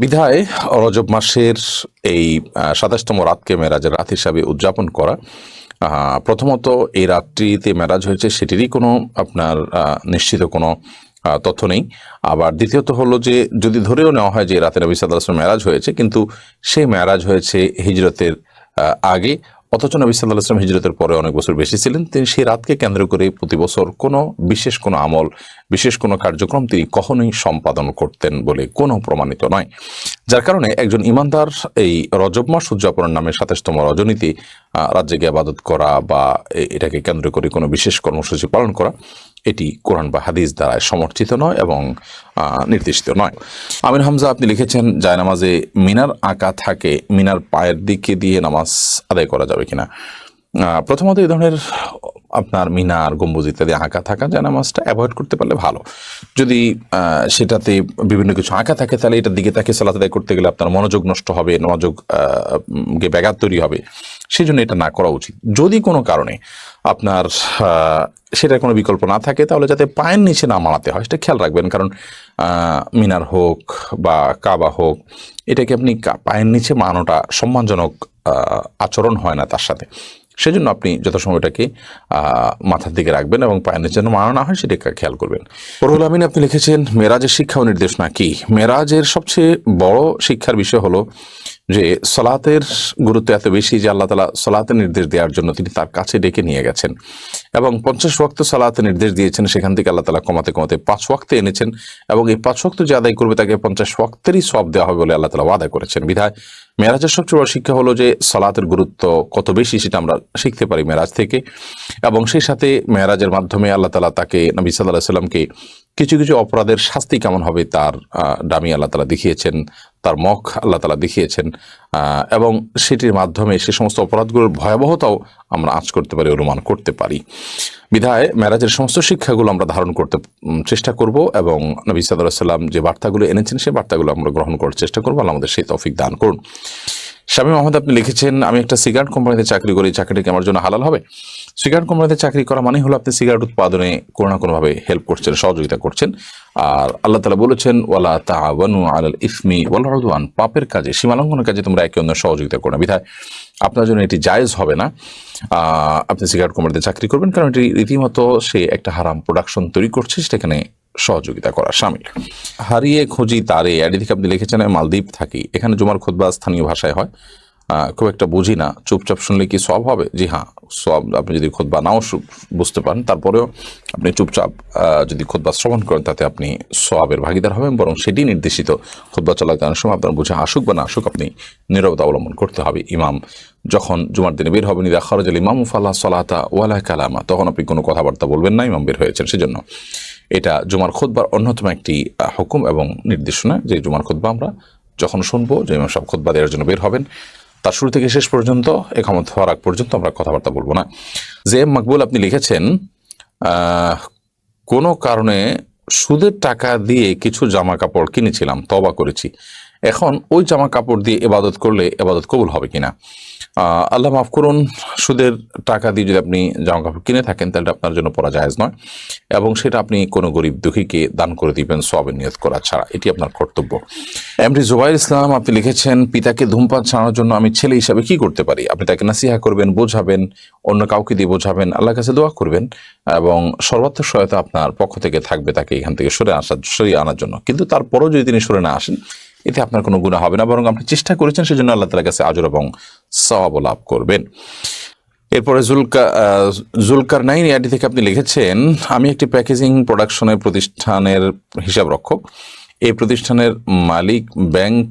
বিধায় রজব মাসের এই ২৭তম রাতকে মেরাজের রাত হিসাবে উদযাপন করা, প্রথমত এই রাত্রিতে মেরাজ হয়েছে সেটিরই কোনো আপনার নিশ্চিত কোনো তথ্য নেই। আবার দ্বিতীয়ত হলো যে যদি ধরেও নেওয়া হয় যে রাতে নবী সাল্লাল্লাহু আলাইহি ওয়াসাল্লাম মেরাজ হয়েছে, কিন্তু সেই মেরাজ হয়েছে হিজরতের আগে, অথচ নবী সাল্লাল্লাহু আলাইহি ওয়াসাল্লাম হিজরতের পরে অনেক বছর বেশি ছিলেন, তিনি সেই রাতকে কেন্দ্র করে প্রতি বছর কোনো বিশেষ কোনো আমল, বিশেষ কোনো কার্যক্রম তিনি কখনোই সম্পাদন করতেন বলে কোনো প্রমাণিত নয়। যার কারণে একজন ইমানদার এই রজব মাস উদযাপনের নামে ২৭তম রজনীতে রাত জেগে ইবাদত করা বা এটাকে কেন্দ্র করে কোনো বিশেষ কর্মসূচি পালন করা, এটি কোরআন বা হাদিস দ্বারা সমর্থিত নয় এবং নির্দেশিত নয়। আমির হামজা আপনি লিখেছেন, জায়নামাজে মিনার আঁকা থাকে, মিনার পায়ের দিকে দিয়ে নামাজ আদায় করা যাবে কিনা? প্রথমত এই ধরনের আপনার মিনার, গম্বুজ ইত্যাদি আঁকা থাকা জায়নামাজটা অ্যাভয়েড করতে পারলে ভালো। যদি সেটাতে বিভিন্ন কিছু আঁকা থাকে তাহলে এটার দিকে তাকে সালাত আদায় করতে গেলে আপনার মনোযোগ নষ্ট হবে, মনোযোগে ব্যাঘাত তৈরি হবে, সেই জন্য এটা না করা উচিত। যদি কোনো কারণে আপনার সেটার কোনো বিকল্প না থাকে তাহলে যাতে পায়ের নিচে না মানাতে হয় সেটা খেয়াল রাখবেন, কারণ মিনার হোক বা কাবা হোক, এটাকে আপনি পায়ের নিচে মানানোটা সম্মানজনক আচরণ হয় না তার সাথে। সেজন্য আপনি যথাসময় এটাকে মাথার দিকে রাখবেন এবং পায়ের নিচে যেন মানা না হয় সেটাকে খেয়াল করবেন। রুহুল আমিন আপনি লিখেছেন, মেরাজের শিক্ষা ও নির্দেশনা কি? মেরাজের সবচেয়ে বড় শিক্ষার বিষয় হলো যে সলাতের গুরুত্ব এত বেশি যে আল্লাহ তাআলা সলাতের নির্দেশ দেওয়ার জন্য তিনি তার কাছে ডেকে নিয়ে গেছেন এবং ৫০ ওয়াক্ত সলাতের নির্দেশ দিয়েছেন, সেখান থেকে আল্লাহ তাআলা কমাতে কমাতে ৫ ওয়াক্তে এনেছেন এবং এই ৫ ওয়াক্ত যে আদায় করবে তাকে ৫০ ওয়াক্তেরই সওয়াব দেওয়া হবে বলে আল্লাহ তাআলা ওয়াদা করেছেন। বিধায় মেরাজের সবচেয়ে বড় শিক্ষা হলো যে সলাতের গুরুত্ব কত বেশি সেটা আমরা শিখতে পারি মেরাজ থেকে, এবং সেই সাথে মেরাজের মাধ্যমে আল্লাহ তাআলা তাকে, নবী সাল্লাল্লাহু আলাইহি ওয়াসাল্লামকে কিছু কিছু অপরাধের শাস্তি কেমন হবে তার ডামি আল্লাহ তাআলা দেখিয়েছেন, তার মুখ আল্লাহ তাআলা দেখিয়েছেন, এবং সেটির মাধ্যমে সে সমস্ত অপরাধগুলোর ভয়াবহতাও আমরা আঁচ করতে পারি, অনুমান করতে পারি। বিধায় মেরাজের সমস্ত শিক্ষাগুলো আমরা ধারণ করতে চেষ্টা করব এবং নবী সাল্লাল্লাহু আলাইহি ওয়াসাল্লাম যে বার্তাগুলো এনেছেন সেই বার্তাগুলো আমরা গ্রহণ করার চেষ্টা করবো। আল্লাহ আমাদের সেই তৌফিক দান করুন। শামীম আহমদ আপনি লিখেছেন, আমি একটা সিগারেট কোম্পানিতে চাকরি করি, চাকরিটা কি আমার জন্য হালাল হবে? সিগারেট কোম্পানিতে চাকরি করা মানে হলো আপনি সিগারেট উৎপাদনে কোনো না কোনোভাবে হেল্প করছেন, সহযোগিতা করছেন। আর আল্লাহ তাআলা বলেছেন, ওয়ালা তাআওয়ানু আলাল ইসমি ওয়াল উদওয়ান, পাপের কাজে, সীমালঙ্ঘনের কাজে তোমরা একে অন্যের সহযোগিতা করো না। বিধায় আপনার জন্য এটি জায়েজ হবে না আপনি সিগারেট কোম্পানিতে চাকরি করবেন, কারণ এটি রীতিমতো সে একটা হারাম প্রোডাকশন তৈরি করছে, সেখানে সহযোগিতা করা শামিল। হারিয়ে খুঁজি তারে এদিকে আপনি লিখেছেন, মালদ্বীপ থাকি, এখানে জুমার খুতবা স্থানীয় ভাষায় হয়, খুব একটা বুঝি না, চুপচাপ শুনলে কি সওয়াব হবে? জি হ্যাঁ, সওয়াব। আপনি যদি খুতবা নাও বুঝতে পারেন তারপরেও আপনি চুপচাপ যদি খুতবা শ্রবণ করেন তাতে আপনি সওয়াবের ভাগিদার হবেন, বরং সেটি নির্দেশিত খুতবা চলাকালীন সময় আপনার বুঝে আসুক বা না আসুক আপনি নীরবতা অবলম্বন করতে হবে। ইমাম যখন জুমার দিনে বের হবেন, ইদা খারাজাল ইমামু ফালা সলাতা ওয়ালা কালামা, তখন আপনি কোনো কথাবার্তা বলবেন না, ইমাম বের হয়েছেন। সেজন্য এটা জুমার খুতবার অন্যতম একটি হুকুম এবং নির্দেশনা যে জুমার খুতবা আমরা যখন শুনবো যে ইমাম সাহেব খুতবা দেওয়ার জন্য বের হবেন, তার শুরু থেকে শেষ পর্যন্ত একামত হওয়ার আগ পর্যন্ত আমরা কথাবার্তা বলবো না। যে মকবুল আপনি লিখেছেন, কোনো কারণে সুদের টাকা দিয়ে কিছু জামা কাপড় কিনেছিলাম, তওবা করেছি, এখন ওই জামা কাপড় দিয়ে ইবাদত করলে ইবাদত কবুল হবে কিনা? আল্লাহ মাফ করুন, সুদের টাকা দিয়ে যদি আপনি জামা কাপড় কিনে থাকেন তাহলে আপনার জন্য পড়া জায়েজ নয়, এবং সেটা আপনি কোনো গরিব দুঃখীকে দান করে দিবেন সওয়াবের নিয়ত করা ছাড়া, এটি আপনার কর্তব্য। এমডি জুবাইর ইসলাম আপনি লিখেছেন, পিতাকে ধূমপান ছাড়ানোর জন্য আমি ছেলে হিসাবে কি করতে পারি? আপনি তাকে নাসিহা করবেন, বোঝাবেন, অন্য কাউকে দিয়ে বোঝাবেন, আল্লাহর কাছে দোয়া করবেন, এবং সর্বাত্মক সহায়তা আপনার পক্ষ থেকে থাকবে তাকে এখান থেকে সরিয়ে আনার জন্য। কিন্তু তারপরও যদি তিনি সরে না আসেন, এতে আপনার কোনো গুনাহ হবে না, বরং আপনি চেষ্টা করেছেন সেজন্য আল্লাহ তাআলার কাছে আজর এবং সওয়াব লাভ করবেন। এরপরে জুলকার নাইন ইয়াডি থেকে আপনি লিখেছেন, আমি একটি প্যাকেজিং প্রোডাকশনের প্রতিষ্ঠানের হিসাব রক্ষক। এই প্রতিষ্ঠানের মালিক ব্যাংক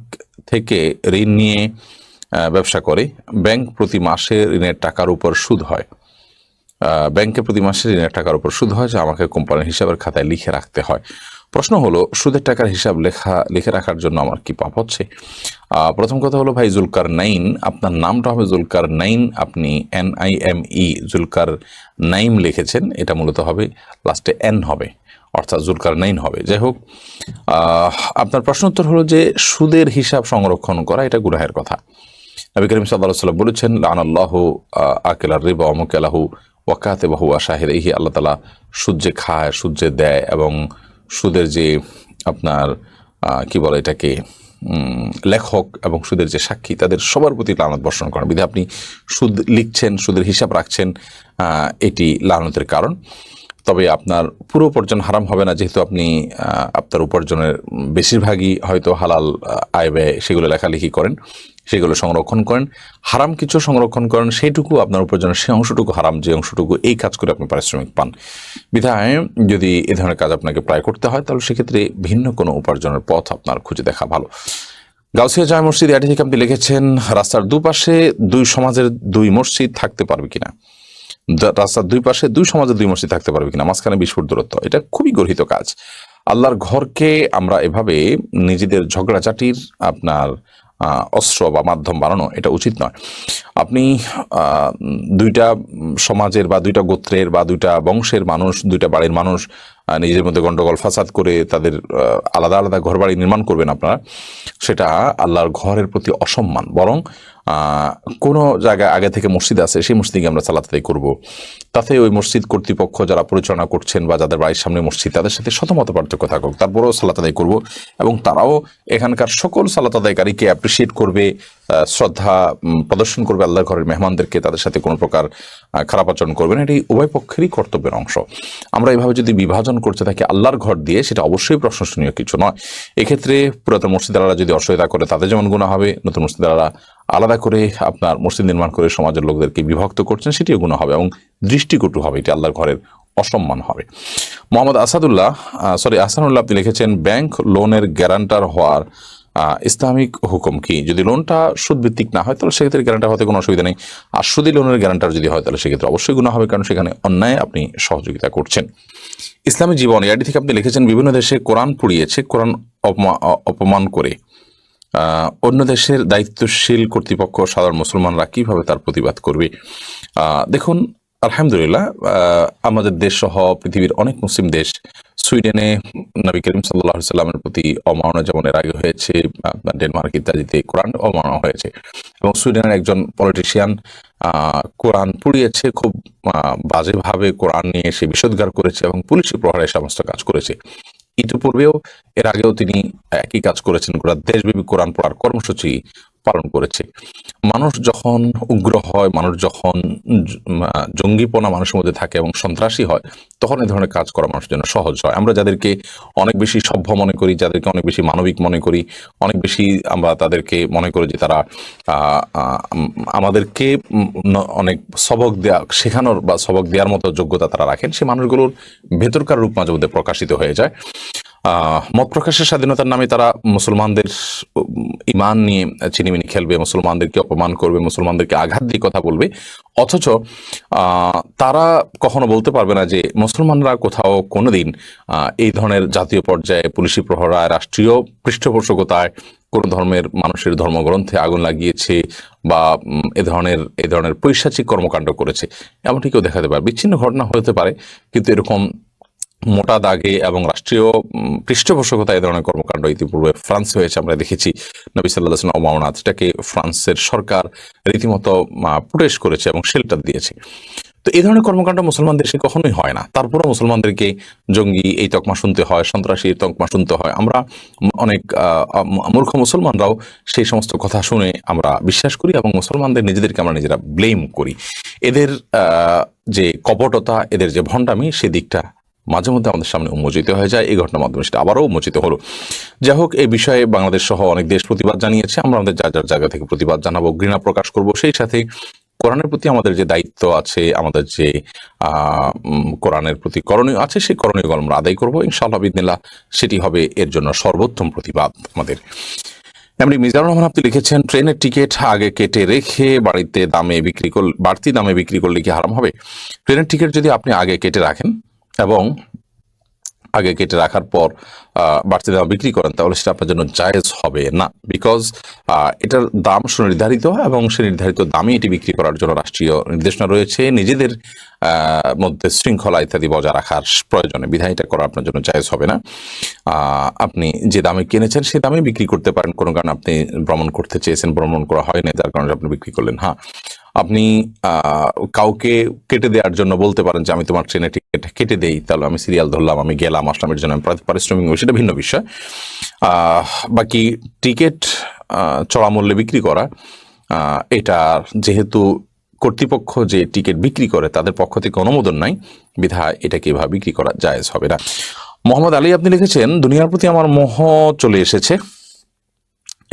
থেকে ঋণ নিয়ে ব্যবসা করে। ব্যাংক প্রতি মাসে ঋণের টাকার উপর সুদ হয়। ব্যাংকে প্রতি মাসে ঋণের টাকার উপর সুদ হয়, যা আমাকে কোম্পানির হিসাবের খাতায় লিখে রাখতে হয়। প্রশ্ন হলো, সুদের টাকার হিসাব লিখে রাখার জন্য আমার কি পাপ হচ্ছে? প্রথম কথা হলো, ভাই জুলকার নাইন, আপনার নামটা হবে জুলকার নাইন, আপনি NIME জুলকার নাইম লিখেছেন, এটা মূলত হবে লাস্টে N হবে, অর্থাৎ জুলকার নাইন হবে। যাই হোক, আপনার প্রশ্ন উত্তর হলো যে সুদের হিসাব সংরক্ষণ করা এটা গুনাহের কথা। নবী করিম সাল্লাল্লাহু আলাইহি ওয়াসাল্লাম বলেছেন, লানাল্লাহু আকিলার রিবা ওয়া মুকিলাহু ওয়া কাতিবাহু ওয়া শাহিদাইহি। আল্লাহ তাআলা সুদ যে খায়, সুদ যে দেয়, এবং সুদের যে আপনার কি বলে এটাকে লেখক এবং সুদের যে সাক্ষী, তাদের সবার প্রতি লানত বর্ষণ করেন। বিধায় আপনি সুদ লিখছেন, সুদের হিসাব রাখছেন, এটি লানতের কারণ। তবে আপনার পুরো উপার্জন হারাম হবে না, যেহেতু আপনি আপনার উপার্জনের বেশিরভাগই হয়তো হালাল আয় ব্যয় সেগুলো লেখালেখি করেন, সেগুলো সংরক্ষণ করেন। হারাম কিছু সংরক্ষণ করেন, সেইটুকু আপনার উপার্জনের সে অংশটুকু হারাম, যে অংশটুকু এই কাজ করে আপনি পারিশ্রমিক পান। বিধায় যদি এ ধরনের কাজ আপনাকে প্রায় করতে হয়, তাহলে সেক্ষেত্রে ভিন্ন কোনো উপার্জনের পথ আপনার খুঁজে দেখা ভালো। গাউসিয়া জামে মসজিদ এটি থেকে আপনি লিখেছেন, রাস্তার দুপাশে দুই সমাজের দুই মসজিদ থাকতে পারবে কিনা? রাস্তার দুই পাশে দুই সমাজের দুই মসজিদ থাকতে পারবে কিনা, মাঝখানে 20 ফুট দূরত্ব, এটা খুবই গর্হিত কাজ। আল্লাহর ঘরকে আমরা এভাবে নিজেদের ঝগড়াঝাটির আপনার অস্ত্র বা মাধ্যম বানানো এটা উচিত নয়। আপনি দুইটা সমাজের বা দুইটা গোত্রের বা দুইটা বংশের মানুষ, দুইটা বাড়ির মানুষ নিজের মধ্যে গন্ডগোল ফাসাদ করে তাদের আলাদা আলাদা ঘর বাড়ি নির্মাণ করবেন আপনারা, সেটা আল্লাহর ঘরের প্রতি অসম্মান। বরং কোনো জায়গায় আগে থেকে মসজিদ আছে, সেই মসজিদকে আমরা সালাত আদায় করব। তাতে ওই মসজিদ কর্তৃপক্ষ যারা পরিচালনা করছেন বা যাদের বাড়ির সামনে মসজিদ, তাদের সাথে শতমত পার্থক্য থাকুক, তারপরেও সালাত আদায় করব, এবং তারাও এখানকার সকল সালাত আদায়কারীকে অ্যাপ্রিসিয়েট করবে, শ্রদ্ধা প্রদর্শন করবে আল্লাহর ঘরের মেহমানদেরকে, তাদের সাথে কোনো প্রকার খারাপ আচরণ করবে না। এটি উভয় পক্ষেরই কর্তব্যের অংশ। আমরা এইভাবে যদি বিভাজন করতে থাকি আল্লাহর ঘর দিয়ে, সেটা অবশ্যই প্রশংসনীয় কিছু নয়। এক্ষেত্রে পুরাতন মসজিদারা যদি অসহায়তা করে, তাদের যেমন গুনাহ হবে, নতুন মসজিদারা আলাদা করে আপনার মসজিদ নির্মাণ করে সমাজের লোকদেরকে বিভক্ত করছেন, সেটিও গুনাহ হবে এবং দৃষ্টিকটু হবে, এটি আল্লাহর ঘরের অসম্মান হবে। মোহাম্মদ আহসানুল্লাহ আপনি লিখেছেন, ব্যাংক লোনের গ্যারান্টার হওয়ার ইসলামিক হুকুম কি? যদি লোনটা সুদভিত্তিক না হয় তাহলে সেক্ষেত্রে গ্যারান্টার হতে কোনো অসুবিধা নেই, আর সুদী লোনের গ্যারান্টার যদি হয় তাহলে সেক্ষেত্রে অবশ্যই গুনাহ হবে, কারণ সেখানে অন্যায় আপনি সহযোগিতা করছেন। ইসলামী জীবন এআইডি থেকে আপনি লিখেছেন, বিভিন্ন দেশে কোরআন পুড়িয়েছে, কোরআন অপমান করে অন্য দেশের দায়িত্বশীল কর্তৃপক্ষ সাধারণ মুসলমানরা কিভাবে তার প্রতিবাদ করবে? দেখুন, আলহামদুলিল্লাহ, আমাদের দেশ সহ পৃথিবীর অনেক মুসলিম দেশ, সুইডেনে নবী করিম সাল্লাল্লাহু আলাইহি সাল্লামের প্রতি অবমাননা যেমন এর আগে হয়েছে, ডেনমার্ক ইত্যাদিতে কোরআন অবমাননা হয়েছে, এবং সুইডেনের একজন পলিটিশিয়ান কোরআন পুড়িয়েছে, খুব বাজেভাবে কোরআন নিয়ে সে বিষোদ্গার করেছে এবং পুলিশি প্রহারে সমস্ত কাজ করেছে। ইতিপূর্বেও এর আগেও তিনি একই কাজ করেছেন, গোটা দেশব্যাপী কোরআন পড়ার কর্মসূচি পালন করেছে। মানুষ যখন উগ্র হয়, মানুষ যখন জঙ্গিপনা মানুষের মধ্যে থাকে এবং সন্ত্রাসী হয়, তখন এই ধরনের কাজ করা মানুষের জন্য সহজ হয়। আমরা যাদেরকে অনেক বেশি সভ্য মনে করি, যাদেরকে অনেক বেশি মানবিক মনে করি, অনেক বেশি আমরা তাদেরকে মনে করি যে তারা আমাদেরকে অনেক সবক শেখানোর বা সবক দেওয়ার মতো যোগ্যতা তারা রাখেন, সে মানুষগুলোর ভেতরকার রূপ মাঝে মধ্যে প্রকাশিত হয়ে যায়। মত প্রকাশের স্বাধীনতার নামে তারা মুসলমানদের ইমান নিয়ে চিনিমিনি খেলবে, মুসলমানদেরকে অপমান করবে, মুসলমানদেরকে আঘাত দিয়ে কথা বলবে, অথচ তারা কখনো বলতে পারবে না যে মুসলমানরা কোথাও কোনোদিন এই ধরনের জাতীয় পর্যায়ে পুলিশি প্রহরায়, রাষ্ট্রীয় পৃষ্ঠপোষকতায় কোন ধর্মের মানুষের ধর্মগ্রন্থে আগুন লাগিয়েছে বা এ ধরনের পৈশাচিক কর্মকাণ্ড করেছে, এমনটি কেউ দেখাতে পারে। বিচ্ছিন্ন ঘটনা হতে পারে, কিন্তু এরকম মোটা দাগে এবং রাষ্ট্রীয় পৃষ্ঠপোষকতায় এ ধরনের কর্মকাণ্ড ইতিপূর্বে ফ্রান্সে হয়েছে, আমরা দেখেছি। নবী সাল্লাল্লাহু আলাইহি ওয়াসাল্লাম অমাননাথ, এটাকে ফ্রান্সের সরকার রীতিমতো প্রোটেস্ট করেছে এবং শেল্টার দিয়েছে। তো এই ধরনের কর্মকাণ্ড মুসলমান দেশে কখনোই হয় না, তারপরে মুসলমানদেরকে জঙ্গি এই তকমা শুনতে হয়, সন্ত্রাসী এই তকমা শুনতে হয়। আমরা অনেক মূর্খ মুসলমানরাও সেই সমস্ত কথা শুনে আমরা বিশ্বাস করি এবং মুসলমানদের নিজেদেরকে আমরা নিজেরা ব্লেম করি। এদের যে কপটতা, এদের যে ভণ্ডামি, সেদিকটা মাঝে মধ্যে আমাদের সামনে উন্মোচিত হয়ে যায়। এই ঘটনার মাধ্যমে সেটা আবারও উন্মোচিত হলো। যাই হোক, এই বিষয়ে বাংলাদেশ সহ অনেক দেশ প্রতিবাদ জানিয়েছে। আমরা আমাদের যার যার জায়গা থেকে প্রতিবাদ জানাবো, ঘৃণা প্রকাশ করব। সেই সাথে কোরআনের প্রতি আমাদের যে দায়িত্ব আছে, আমাদের যে কোরআনের প্রতি করণীয় আছে, সেই করণীয়গুলো আমরা আদায় করবো ইনশাআল্লাহ বিদিনিল্লাহ। সেটি হবে এর জন্য সর্বোত্তম প্রতিবাদ আমাদের। এমনি মিজানুর রহমান আপনি লিখেছেন, ট্রেনের টিকিট আগে কেটে রেখে বাড়তি দামে বিক্রি করলে কি হারাম হবে? ট্রেনের টিকিট যদি আপনি আগে কেটে রাখেন এবং আগে কেটে রাখার পর বাড়তি দাম বিক্রি করেন, তাহলে সেটা আপনার জন্য জায়েজ হবে না। বিকজ এটার দাম সুনির্ধারিত এবং সে নির্ধারিত দামে এটি বিক্রি করার জন্য রাষ্ট্রীয় নির্দেশনা রয়েছে। নিজেদের মধ্যে শৃঙ্খলা ইত্যাদি বজায় রাখার প্রয়োজনে বিধায় এটা করা আপনার জন্য জায়েজ হবে না। আপনি যে দামে কিনেছেন সে দামে বিক্রি করতে পারেন। কোনো কারণে আপনি ভ্রমণ করতে চেয়েছেন, ভ্রমণ করা হয়নি, যার কারণে আপনি বিক্রি করলেন। হ্যাঁ, আপনি কাউকে কেটে দেওয়ার জন্য বলতে পারেন যে আমি তোমার ট্রেনের টিকিট কেটে দেই, তাহলে আমি সিরিয়াল ধরলাম, আমি গেলাম, আসলাম, এর জন্য আমি পারিশ্রমিক নেব, সেটা ভিন্ন বিষয়। বাকি টিকিট চড়া মূল্যে বিক্রি করা, এটা যেহেতু কর্তৃপক্ষ যে টিকিট বিক্রি করে তাদের পক্ষ থেকে অনুমোদন নাই, বিধায় এটাকে এভাবে বিক্রি করা জায়েজ হবে না। মোহাম্মদ আলী আপনি লিখেছেন, দুনিয়ার প্রতি আমার মোহ চলে এসেছে,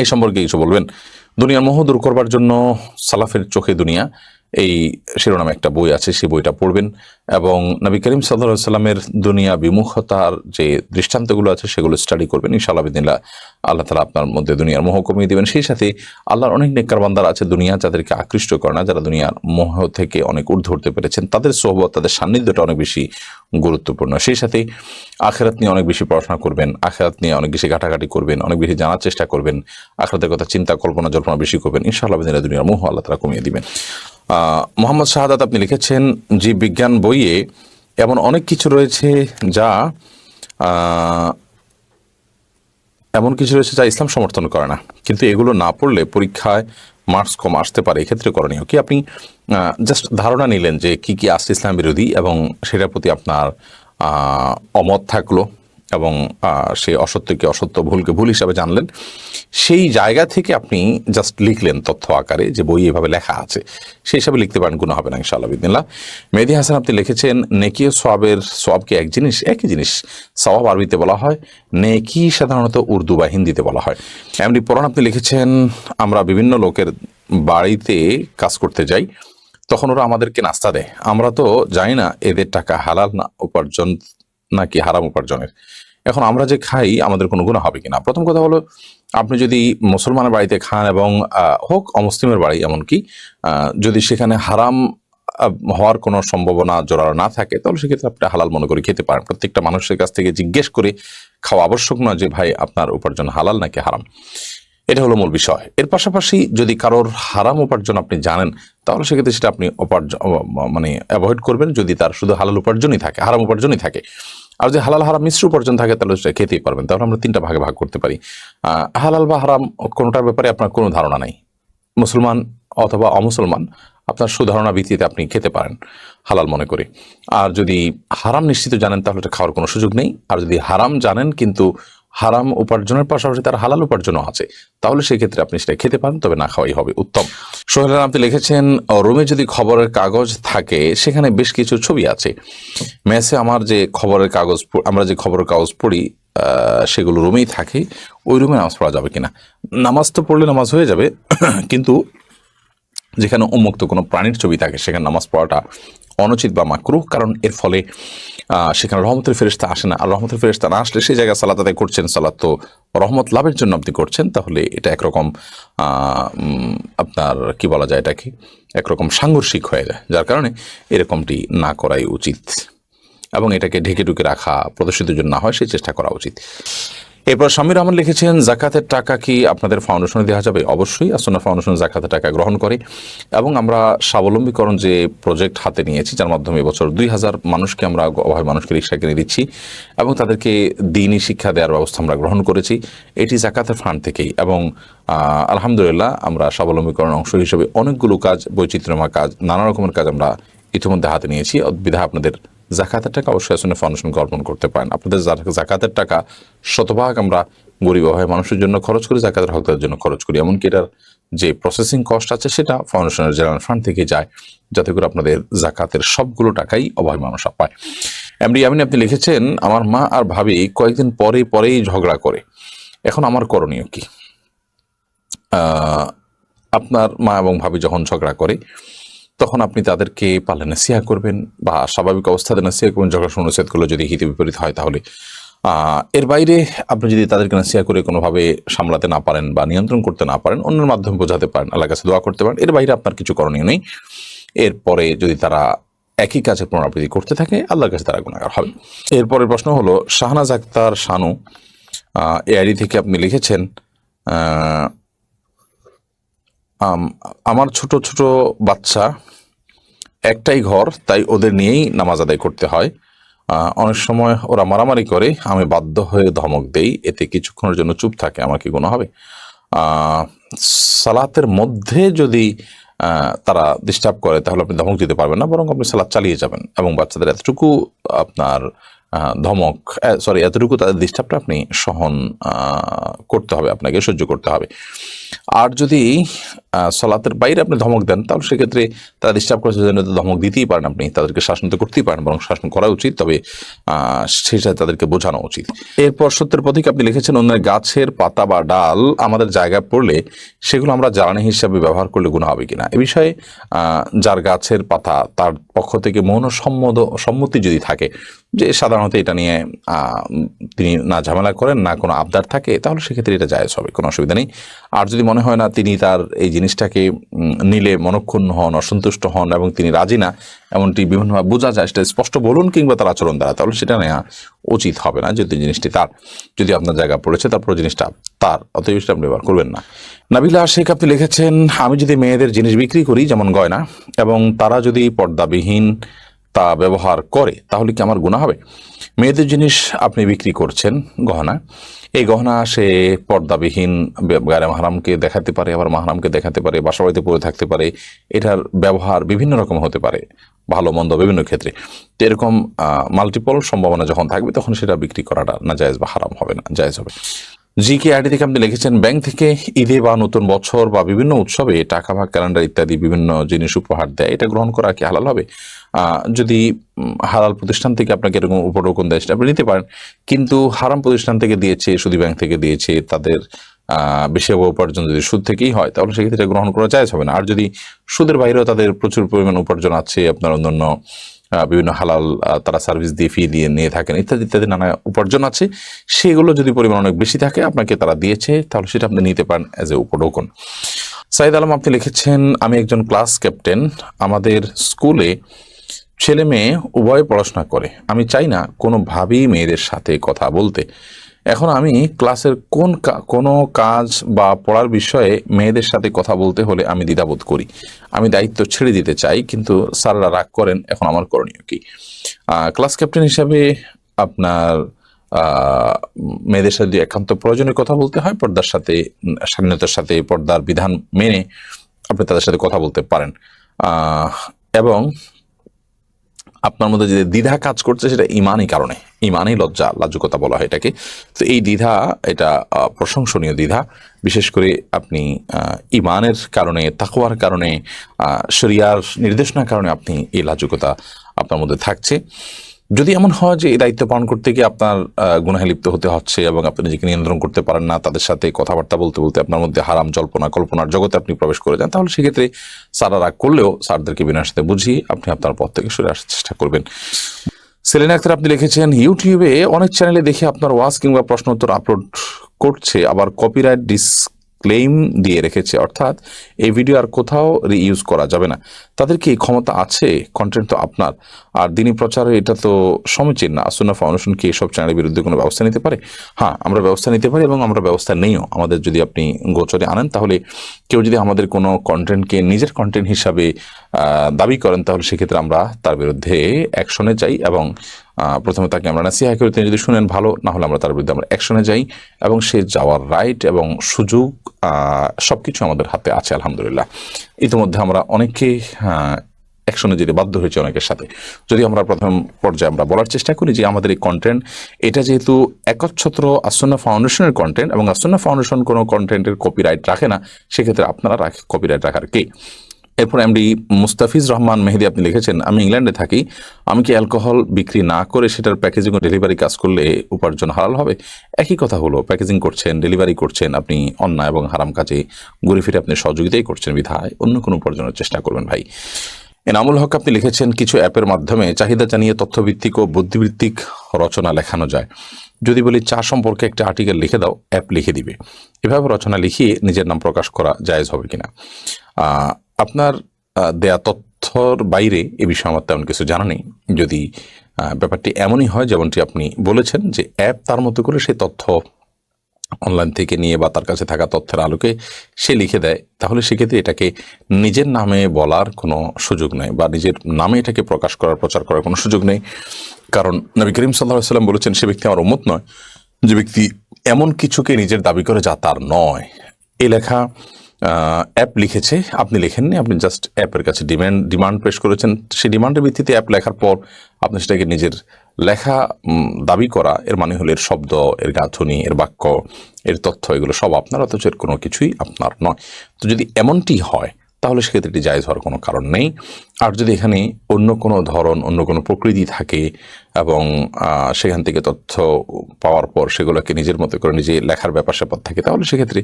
এই সম্পর্কে কিছু বলবেন? দুনিয়ার মোহ দূর করবার জন্য সালাফের চোখে দুনিয়া, এই শিরোনামে একটা বই আছে, সেই বইটা পড়বেন এবং নবী করিম সাল্লাল্লাহু আলাইহি ওয়াসাল্লামের দুনিয়া বিমুখতার যে দৃষ্টান্তগুলো আছে সেগুলো স্টাডি করবেন। ইনশাআল্লাহ বিদিনিল্লাহ আল্লাহ তাআলা আপনার মধ্যে দুনিয়ার মোহ কমিয়ে দেবেন। সেই সাথে আল্লাহর অনেক নেককার বান্দারা আছে দুনিয়া যাদেরকে আকৃষ্ট করে না, যারা দুনিয়ার মোহ থেকে অনেক ঊর্ধ্বে উঠতে পেরেছেন, তাদের সোহবত, তাদের সান্নিধ্যটা অনেক বেশি গুরুত্বপূর্ণ। সেই সাথে আখিরাত নিয়ে অনেক বেশি পড়াশোনা করবেন, আখিরাত নিয়ে অনেক বেশি ঘাটাঘাটি করবেন, অনেক বেশি জানার চেষ্টা করবেন, আখিরাতের কথা চিন্তা কল্পনা জল্পনা বেশি করবেন। ইনশাআল্লাহ বিদিনিল্লাহ দুনিয়ার মোহ আল্লাহ তাআলা কমিয়ে দিবেন। মোহাম্মদ শাহাদাত আপনি লিখেছেন, জীববিজ্ঞান বইয়ে এমন অনেক কিছু রয়েছে যা ইসলাম সমর্থন করে না, কিন্তু এগুলো না পড়লে পরীক্ষায় মার্কস কম আসতে পারে, এক্ষেত্রে করণীয় কি? আপনি জাস্ট ধারণা নিলেন যে কি কি আসছে ইসলাম বিরোধী এবং সেটার প্রতি আপনার অমত থাকলো এবং সে অসত্যকে অসত্য, ভুলকে ভুল হিসাবে জানলেন। সেই জায়গা থেকে আপনি জাস্ট লিখলেন তথ্য আকারে যে বই এভাবে লেখা আছে, সেই হিসাবে লিখতে পারেন, গুনাহ হবে না ইনশাআল্লাহ বিদিনিল্লাহ। মেহেদী হাসান আপনি লিখেছেন, নেকি ও সওয়াবের, সওয়াব কি এক জিনিস? একই জিনিস। সওয়াব আরবিতে বলা হয়, নেকি সাধারণত উর্দু বা হিন্দিতে বলা হয়। এমনি পরাণ আপনি লিখেছেন, আমরা বিভিন্ন লোকের বাড়িতে কাজ করতে যাই, তখন ওরা আমাদেরকে নাস্তা দেয়, আমরা তো জানি না এদের টাকা হালাল না উপার্জন নাকি হারাম উপার্জনের। এখন আমরা যে খাই আমাদের কোনো গুনাহ হবে কিনা? প্রথম কথা হলো, আপনি যদি মুসলমানের বাড়িতে খান এবং হোক অমুসলিমের বাড়ি, এমনকি যদি সেখানে হারাম হওয়ার কোনো সম্ভাবনা জোরালো না থাকে, তাহলে সেক্ষেত্রে আপনি হালাল মনে করে খেতে পারেন। প্রত্যেকটা মানুষের কাছ থেকে জিজ্ঞেস করে খাওয়া আবশ্যক নয় যে ভাই আপনার উপার্জন হালাল নাকি হারাম। এটা হলো মূল বিষয়। এর পাশাপাশি যদি কারোর হারাম উপার্জন আপনি জানেন, তাহলে সেক্ষেত্রে সেটা আপনি অ্যাভয়েড করবেন, যদি তার শুধু হালাল উপার্জনই থাকে, হারাম উপার্জনই থাকে। আর যদি হালাল হারাম মিশ্র উপার্জন থাকে তাহলে সেটা খেতেই পারবেন। তাহলে আমরা তিনটা ভাগে ভাগ করতে পারি। হালাল বা হারাম কোনোটার ব্যাপারে আপনার কোনো ধারণা নেই, মুসলমান অথবা অমুসলমান, আপনার সুধারণা ভিত্তিতে আপনি খেতে পারেন হালাল মনে করে। আর যদি হারাম নিশ্চিত জানেন তাহলে এটা খাওয়ার কোনো সুযোগ নেই। আর যদি হারাম জানেন কিন্তু হারাম উপার্জনের পাশাপাশি তার হালাল উপার্জনও আছে, তাহলে সেক্ষেত্রে আপনি সেটা খেতে পারেন, তবে না খাওয়াই হবে উত্তম। সোহেল আপনি লিখেছেন, রুমে যদি খবরের কাগজ থাকে সেখানে বেশ কিছু ছবি আছে, মেসে আমরা যে খবরের কাগজ পড়ি সেগুলো রুমেই থাকে, ওই রুমে নামাজ পড়া যাবে কিনা? নামাজ তো পড়লে নামাজ হয়ে যাবে, কিন্তু যেখানে উন্মুক্ত কোনো প্রাণীর ছবি থাকে সেখানে নামাজ পড়াটা অনুচিত বা মাকরুহ, কারণ এর ফলে সেখানে রহমতের ফেরেশতা আসে না। আর রহমতের ফেরেশতা না আসলে সেই জায়গায় সালাত আদায় করছেন, সালাত তো রহমত লাভের জন্য আপনি করছেন, তাহলে এটা একরকম আপনার কি বলা যায়, এটাকে একরকম সাংঘর্ষিক হয়ে যায়, যার কারণে এরকমটি না করাই উচিত এবং এটাকে ঢেকে ঢুকে রাখা, প্রদর্শিতের জন্য না হয় সেই চেষ্টা করা উচিত। এরপর শামির রহমান লিখেছেন, জাকাতের টাকা কি আপনাদের ফাউন্ডেশনে দেওয়া যাবে? অবশ্যই আসন্না ফাউন্ডেশন জাকাতের টাকা গ্রহণ করে এবং আমরা স্বাবলম্বীকরণ যে প্রজেক্ট হাতে নিয়েছি, যার মাধ্যমে এবছর 2000 মানুষকে আমরা অভাবী মানুষকে রিক্সা কিনে দিচ্ছি এবং তাদেরকে দিনই শিক্ষা দেওয়ার ব্যবস্থা আমরা গ্রহণ করেছি, এটি জাকাতের ফান্ড থেকেই। এবং আলহামদুলিল্লাহ আমরা স্বাবলম্বীকরণ অংশ হিসেবে অনেকগুলো কাজ, বৈচিত্র্যময় কাজ, নানা রকমের কাজ আমরা ইতিমধ্যে হাতে নিয়েছি। বিধায় আপনাদের জাকাতের টাকা অবশ্যই আসলে ফাউন্ডেশনকে অর্পণ করতে পারেন। আপনাদের জাকাতের টাকা শতভাগ আমরা গরিব অভাবী মানুষের জন্য খরচ করি, জাকাতের হকদারের জন্য খরচ করি। এমনকি এটার যে প্রসেসিং কস্ট আছে সেটা ফাউন্ডেশনের জেনারেল ফান্ড থেকে যায়, যাতে করে আপনাদের জাকাতের সবগুলো টাকাই অভাবী মানুষরা পায়। এমডি আমিন আপনি লিখেছেন, আমার মা আর ভাবি কয়েকদিন পরেই ঝগড়া করে, এখন আমার করণীয় কি? আপনার মা এবং ভাবি যখন ঝগড়া করে তখন আপনি তাদেরকে পালে নসিহা করবেন বা স্বাভাবিক অবস্থাতে নসিহা করবেন। ঝগড়া অনুচ্ছেদগুলো যদি হিতে বিপরীত হয় তাহলে এর বাইরে আপনি যদি তাদেরকে নসিহা করে কোনোভাবে সামলাতে না পারেন বা নিয়ন্ত্রণ করতে না পারেন, অন্যের মাধ্যমে বোঝাতে পারেন, আল্লাহর কাছে দোয়া করতে পারেন, এর বাইরে আপনার কিছু করণীয় নেই। এরপরে যদি তারা একই কাজে পুনরাবৃত্তি করতে থাকে, আল্লাহর কাছে তারা গুনাহগার হবে। এরপরের প্রশ্ন হলো শাহনাজ আক্তার শানু, এআইডি থেকে আপনি লিখেছেন, আমার ছোট ছোট বাচ্চা, একটাই ঘর, তাই ওদের নিয়েই নামাজ আদায় করতে হয়। অনেক সময় ওরা মারামারি করে, আমি বাধ্য হয়ে ধমক দেই, এতে কিছুক্ষণের জন্য চুপ থাকে, আমার কি গুনাহ হবে? সালাতের মধ্যে যদি তারা ডিস্টার্ব করে তাহলে আপনি ধমক দিতে পারবেন না, বরং আপনি সালাত চালিয়ে যাবেন এবং বাচ্চাদের এতটুকু আপনার এতটুকু তাদের ডিস্টার্বটা আপনি সহন করতে হবে, আপনাকে সহ্য করতে হবে। আর যদি সালাতের বাইরে আপনি ধমক দেন তাহলে সেক্ষেত্রে তারা ডিস্টার্ব করার জন্য ধমক দিতেই পারেন, আপনি তাদেরকে শাসন তো করতেই পারেন, বরং শাসন করা উচিত, তবে সেটা তাদেরকে বোঝানো উচিত। এরপর সত্যের প্রতীক আপনি লিখেছেন, অন্যের গাছের পাতা বা ডাল আমাদের জায়গায় পড়লে সেগুলো আমরা জ্বালানি হিসাবে ব্যবহার করলে গুনাহ হবে কিনা? এ বিষয়ে যার গাছের পাতা তার পক্ষ থেকে মৌন সম্মতি যদি থাকে যে সাধারণত এটা নিয়ে তিনি না ঝামেলা করেন, না কোনো আবদার থাকে, তাহলে সেক্ষেত্রে এটা জায়েজ হবে, কোনো অসুবিধা নেই। আর যদি মনে হয় না তিনি তার এই জিনিসটাকে নিলে মনক্ষুণ্ণ হন, অসন্তুষ্ট হন এবং তিনি রাজি না, এমনটি বিভিন্নভাবে বোঝা যায়, সেটা স্পষ্ট বলুন কিংবা তার আচরণ দ্বারা, তাহলে সেটা নেওয়া উচিত হবে না। যদি জিনিসটি তার, যদি আপনার জায়গা পড়েছে তারপর জিনিসটা তার, অতএব সেটা আপনি ব্যবহার করবেন না। নাবিলা শেখ আপনি লিখেছেন, আমি যদি মেয়েদের জিনিস বিক্রি করি যেমন গয়না, এবং তারা যদি পর্দাবিহীন তা ব্যবহার করে তাহলে কি আমার গুনাহ হবে? মেয়েদের জিনিস আপনি বিক্রি করছেন, গহনা, এই গহনা সে পর্দাবিহীন গায়রে মাহরামকে দেখাতে পারে, আবার মাহরামকে দেখাতে পারে, বাসা বাড়িতে পরে থাকতে পারে, এটার ব্যবহার বিভিন্ন রকম হতে পারে, ভালো মন্দ বিভিন্ন ক্ষেত্রে। তো এরকম মাল্টিপল সম্ভাবনা যখন থাকবে তখন সেটা বিক্রি করাটা না জায়েজ বা হারাম হবে না, জায়েজ হবে। জিকে আইডি থেকে আপনি লিখেছেন, ব্যাংক থেকে ঈদে বা নতুন বছর বা বিভিন্ন উৎসবে টাকা বা ক্যালেন্ডার ইত্যাদি বিভিন্ন জিনিস উপহার দেয়, এটা গ্রহণ করা কি হালাল হবে? যদি হালাল প্রতিষ্ঠান থেকে আপনাকে এরকম উপঢৌকন দেয় সেটা আপনি নিতে পারেন, কিন্তু হারাম প্রতিষ্ঠান থেকে দিয়েছে, সুদী ব্যাংক থেকে দিয়েছে, তাদের বেশি উপার্জন যদি সুদ থেকেই হয় তাহলে সেক্ষেত্রে গ্রহণ করা জায়েজ হবে না। আর যদি সুদের বাইরেও তাদের প্রচুর পরিমাণ উপার্জন আছে, আপনার অন্যান্য বিভিন্ন হালাল তারা সার্ভিস দিয়ে ফি দিয়ে নিয়ে থাকেন, ইত্যাদি ইত্যাদি নানা উপার্জন আছে, সেগুলো যদি পরিমাণ অনেক বেশি থাকে আপনাকে তারা দিয়েছে, তাহলে সেটা আপনি নিতে পারেন অ্যাজ এ উপঢৌকন। সাইদ আলম আপনি লিখেছেন, আমি একজন ক্লাস ক্যাপ্টেন, আমাদের স্কুলে ছেলে মেয়ে উভয় পড়াশোনা করে, আমি চাই না কোনোভাবেই মেয়েদের সাথে কথা বলতে। এখন আমি ক্লাসের কোনো কাজ বা পড়ার বিষয়ে মেয়েদের সাথে কথা বলতে হলে আমি দ্বিধাবোধ করি, আমি দায়িত্ব ছেড়ে দিতে চাই, কিন্তু স্যাররা রাগ করেন, এখন আমার করণীয় কি? ক্লাস ক্যাপ্টেন হিসাবে আপনার মেয়েদের সাথে যদি একান্ত প্রয়োজনীয় কথা বলতে হয়, পর্দার সাথে, স্বাধীনতার সাথে, পর্দার বিধান মেনে আপনি তাদের সাথে কথা বলতে পারেন। এবং আপনার মধ্যে যে দ্বিধা কাজ করছে সেটা ইমানই কারণে, ইমানই লাজুকতা বলা হয় এটাকে। তো এই দ্বিধা, এটা প্রশংসনীয় দ্বিধা, বিশেষ করে আপনি ইমানের কারণে, তাকওয়ার কারণে, শরিয়ার নির্দেশনার কারণে আপনি এই লাজুকতা আপনার মধ্যে থাকছে। যদি এমন হয় যে এই দায়িত্ব পালন করতে গিয়ে আপনার গুনাহে লিপ্ত হতে হচ্ছে এবং আপনি নিজেকে নিয়ন্ত্রণ করতে পারেন না, তাদের সাথে কথাবার্তা বলতে বলতে আপনার মধ্যে হারাম কল্পনার জগতে আপনি প্রবেশ করে যান, তাহলে সেক্ষেত্রে স্যাররা রাগ করলেও স্যারদেরকে বিনয়ের সাথে বুঝিয়ে আপনি আপনার পথ থেকে সরে আসার চেষ্টা করবেন। সেলিনা আক্তার আপনি লিখেছেন, ইউটিউবে অনেক চ্যানেলে দেখে আপনার ওয়াজ কিংবা প্রশ্ন উত্তর আপলোড করছে, আবার কপিরাইট ক্লেম দিয়ে রেখেছে, অর্থাৎ এই ভিডিও আর কোথাও রিইউজ করা যাবে না, তাদের কি ক্ষমতা আছে? কন্টেন্ট তো আপনার, আর দিনই প্রচারে এটা তো সমীচীন না। আসুন্নাহ ফাউন্ডেশন কি এসব চ্যানেলের বিরুদ্ধে কোনো ব্যবস্থা নিতে পারে? হ্যাঁ, আমরা ব্যবস্থা নিতে পারি এবং আমরা ব্যবস্থা নেইও। আমাদের যদি আপনি গোচরে আনেন, তাহলে কেউ যদি আমাদের কোনো কন্টেন্টকে নিজের কন্টেন্ট হিসাবে দাবি করেন, তাহলে সেক্ষেত্রে আমরা তার বিরুদ্ধে অ্যাকশনে যাই এবং প্রথমে তাকে আমরা নাসিহা করি, তিনি যদি শুনেন ভালো, না হলে আমরা তার বিরুদ্ধে আমরা অ্যাকশনে যাই এবং সে যাওয়ার রাইট এবং সুযোগ সব কিছু আমাদের হাতে আছে আলহামদুলিল্লাহ। ইতিমধ্যে আমরা অনেককে অ্যাকশনে যেতে বাধ্য হয়েছে অনেকের সাথে। যদি আমরা প্রথম পর্যায়ে আমরা বলার চেষ্টা করি যে আমাদের এই কন্টেন্ট, এটা যেহেতু একচ্ছত্র আসুন্নাহ ফাউন্ডেশনের কন্টেন্ট এবং আসুন্নাহ ফাউন্ডেশন কোনো কন্টেন্টের কপিরাইট রাখে না, সেক্ষেত্রে আপনারা কপিরাইট রাখার কে? এরপর এমডি মুস্তাফিজ রহমান মেহেদি আপনি লিখেছেন, আমি ইংল্যান্ডে থাকি, আমি কি অ্যালকোহল বিক্রি না করে সেটার প্যাকেজিং ও ডেলিভারি কাজ করলে উপার্জন হালাল হবে? একই কথা হলো, প্যাকেজিং করছেন, ডেলিভারি করছেন, আপনি অন্যায় এবং হারাম কাজে ঘুরে ফিরে আপনি সহযোগিতাই করছেন, বিধায় অন্য কোনো উপার্জনের চেষ্টা করবেন ভাই। এনামুল হক আপনি লিখেছেন, কিছু অ্যাপের মাধ্যমে চাহিদা জানিয়ে তথ্যভিত্তিক ও বুদ্ধিভিত্তিক রচনা লেখানো যায়। যদি বলি চা সম্পর্কে একটা আর্টিকেল লিখে দাও, অ্যাপ লিখে দিবে। এভাবে রচনা লিখিয়ে নিজের নাম প্রকাশ করা জায়েজ হবে কিনা? আপনার দেয়া তথ্যর বাইরে এ বিষয়ে আমার তেমন কিছু জানা নেই। যদি ব্যাপারটি এমনই হয় যেমনটি আপনি বলেছেন, যে অ্যাপ তার মতো করে সেই তথ্য অনলাইন থেকে নিয়ে বা তার কাছে থাকা তথ্যের আলোকে সে লিখে দেয়, তাহলে সেক্ষেত্রে এটাকে নিজের নামে বলার কোনো সুযোগ নেই বা নিজের নামে এটাকে প্রকাশ করার, প্রচার করার কোনো সুযোগ নেই। কারণ নবী করিম সাল্লাল্লাহু আলাইহি ওয়াসাল্লাম বলেছেন, সে ব্যক্তি আমার উম্মত নয় যে ব্যক্তি এমন কিছুকে নিজের দাবি করে যা তার নয়। এই লেখা অ্যাপ লিখেছে, আপনি লেখেননি, আপনি জাস্ট অ্যাপের কাছে ডিমান্ড পেশ করেছেন। সেই ডিমান্ডের ভিত্তিতে অ্যাপ লেখার পর আপনি সেটাকে নিজের লেখা দাবি করা, এর মানে হলো এর শব্দ, এর গাঁথনি, এর বাক্য, এর তথ্য, এগুলো সব আপনার, অথচ এর কোনো কিছুই আপনার নয়। তো যদি এমনটি হয়, তাহলে সেক্ষেত্রে এটি জায়েজ হওয়ার কোনো কারণ নেই। আর যদি এখানে অন্য কোনো ধরন, অন্য কোনো প্রকৃতি থাকে এবং সেখান থেকে তথ্য পাওয়ার পর সেগুলোকে নিজের মতো করে নিজে লেখার ব্যাপার স্যাপার থাকে, তাহলে সেক্ষেত্রে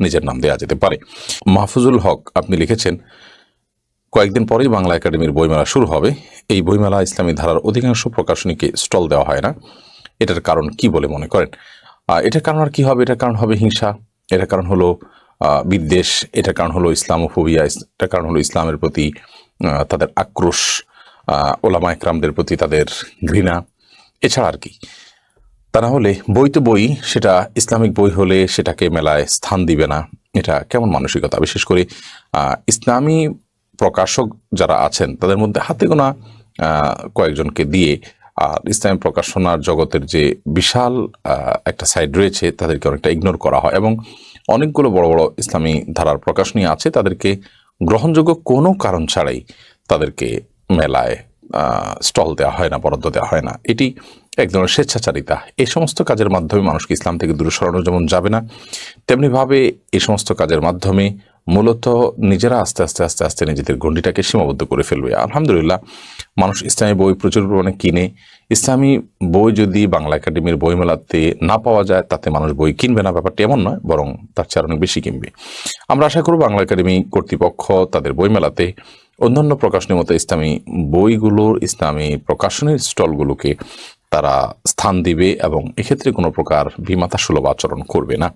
নিজের নাম দেওয়া যেতে পারে। মাহফুজুল হক আপনি লিখেছেন, কয়েকদিন পরেই বাংলা একাডেমির বইমেলা শুরু হবে। এই বইমেলা ইসলামী ধারার অধিকাংশ প্রকাশনীকে স্টল দেওয়া হয় না, এটার কারণ কি বলে মনে করেন? এটার কারণ আর কি হবে? এটার কারণ হবে হিংসা, এটার কারণ হলো বিদ্বেষ, এটার কারণ হলো ইসলামোফোবিয়া, এটার কারণ হলো ইসলামের প্রতি তাদের আক্রোশ, ওলামা একরামদের প্রতি তাদের ঘৃণা, এছাড়া আর কি। তা না হলে বই তো বই, সেটা ইসলামিক বই হলে সেটাকে মেলায় স্থান দিবে না, এটা কেমন মানসিকতা? বিশেষ করে ইসলামী প্রকাশক যারা আছেন তাদের মধ্যে হাতে গোনা কয়েকজনকে দিয়ে, আর ইসলামী প্রকাশনার জগতের যে বিশাল একটা সাইড রয়েছে তাদেরকে অনেকটা ইগনোর করা হয় এবং অনেকগুলো বড় বড় ইসলামী ধারার প্রকাশনী আছে, তাদেরকে গ্রহণযোগ্য কোনো কারণ ছাড়াই তাদেরকে মেলায় স্টল দেওয়া হয় না, বরাদ্দ দেওয়া হয় না। এটি এক ধরনের স্বেচ্ছাচারিতা। এই সমস্ত কাজের মাধ্যমে মানুষকে ইসলাম থেকে দূরে সরানো যেমন যাবে না, তেমনিভাবে এই সমস্ত কাজের মাধ্যমে মূলত নিজেরা আস্তে আস্তে আস্তে আস্তে নিজেদের গণ্ডিটাকে সীমাবদ্ধ করে ফেলবে। আলহামদুলিল্লাহ, মানুষ ইসলামী বই প্রচুর পরিমাণে কিনে। ইসলামী বই যদি বাংলা একাডেমির বইমেলাতে না পাওয়া যায়, তাতে মানুষ বই কিনবে না, ব্যাপারটি এমন নয়, বরং তার চেয়ে অনেক বেশি কিনবে। আমরা আশা করব বাংলা একাডেমি কর্তৃপক্ষ তাদের বইমেলাতে অন্যান্য প্রকাশনীর মতো ইসলামী বইগুলোর, ইসলামী প্রকাশনীর স্টলগুলোকে তারা স্থান দিবে এবং এক্ষেত্রে কোনো প্রকার বিমাতা সুলভ আচরণ করবে না।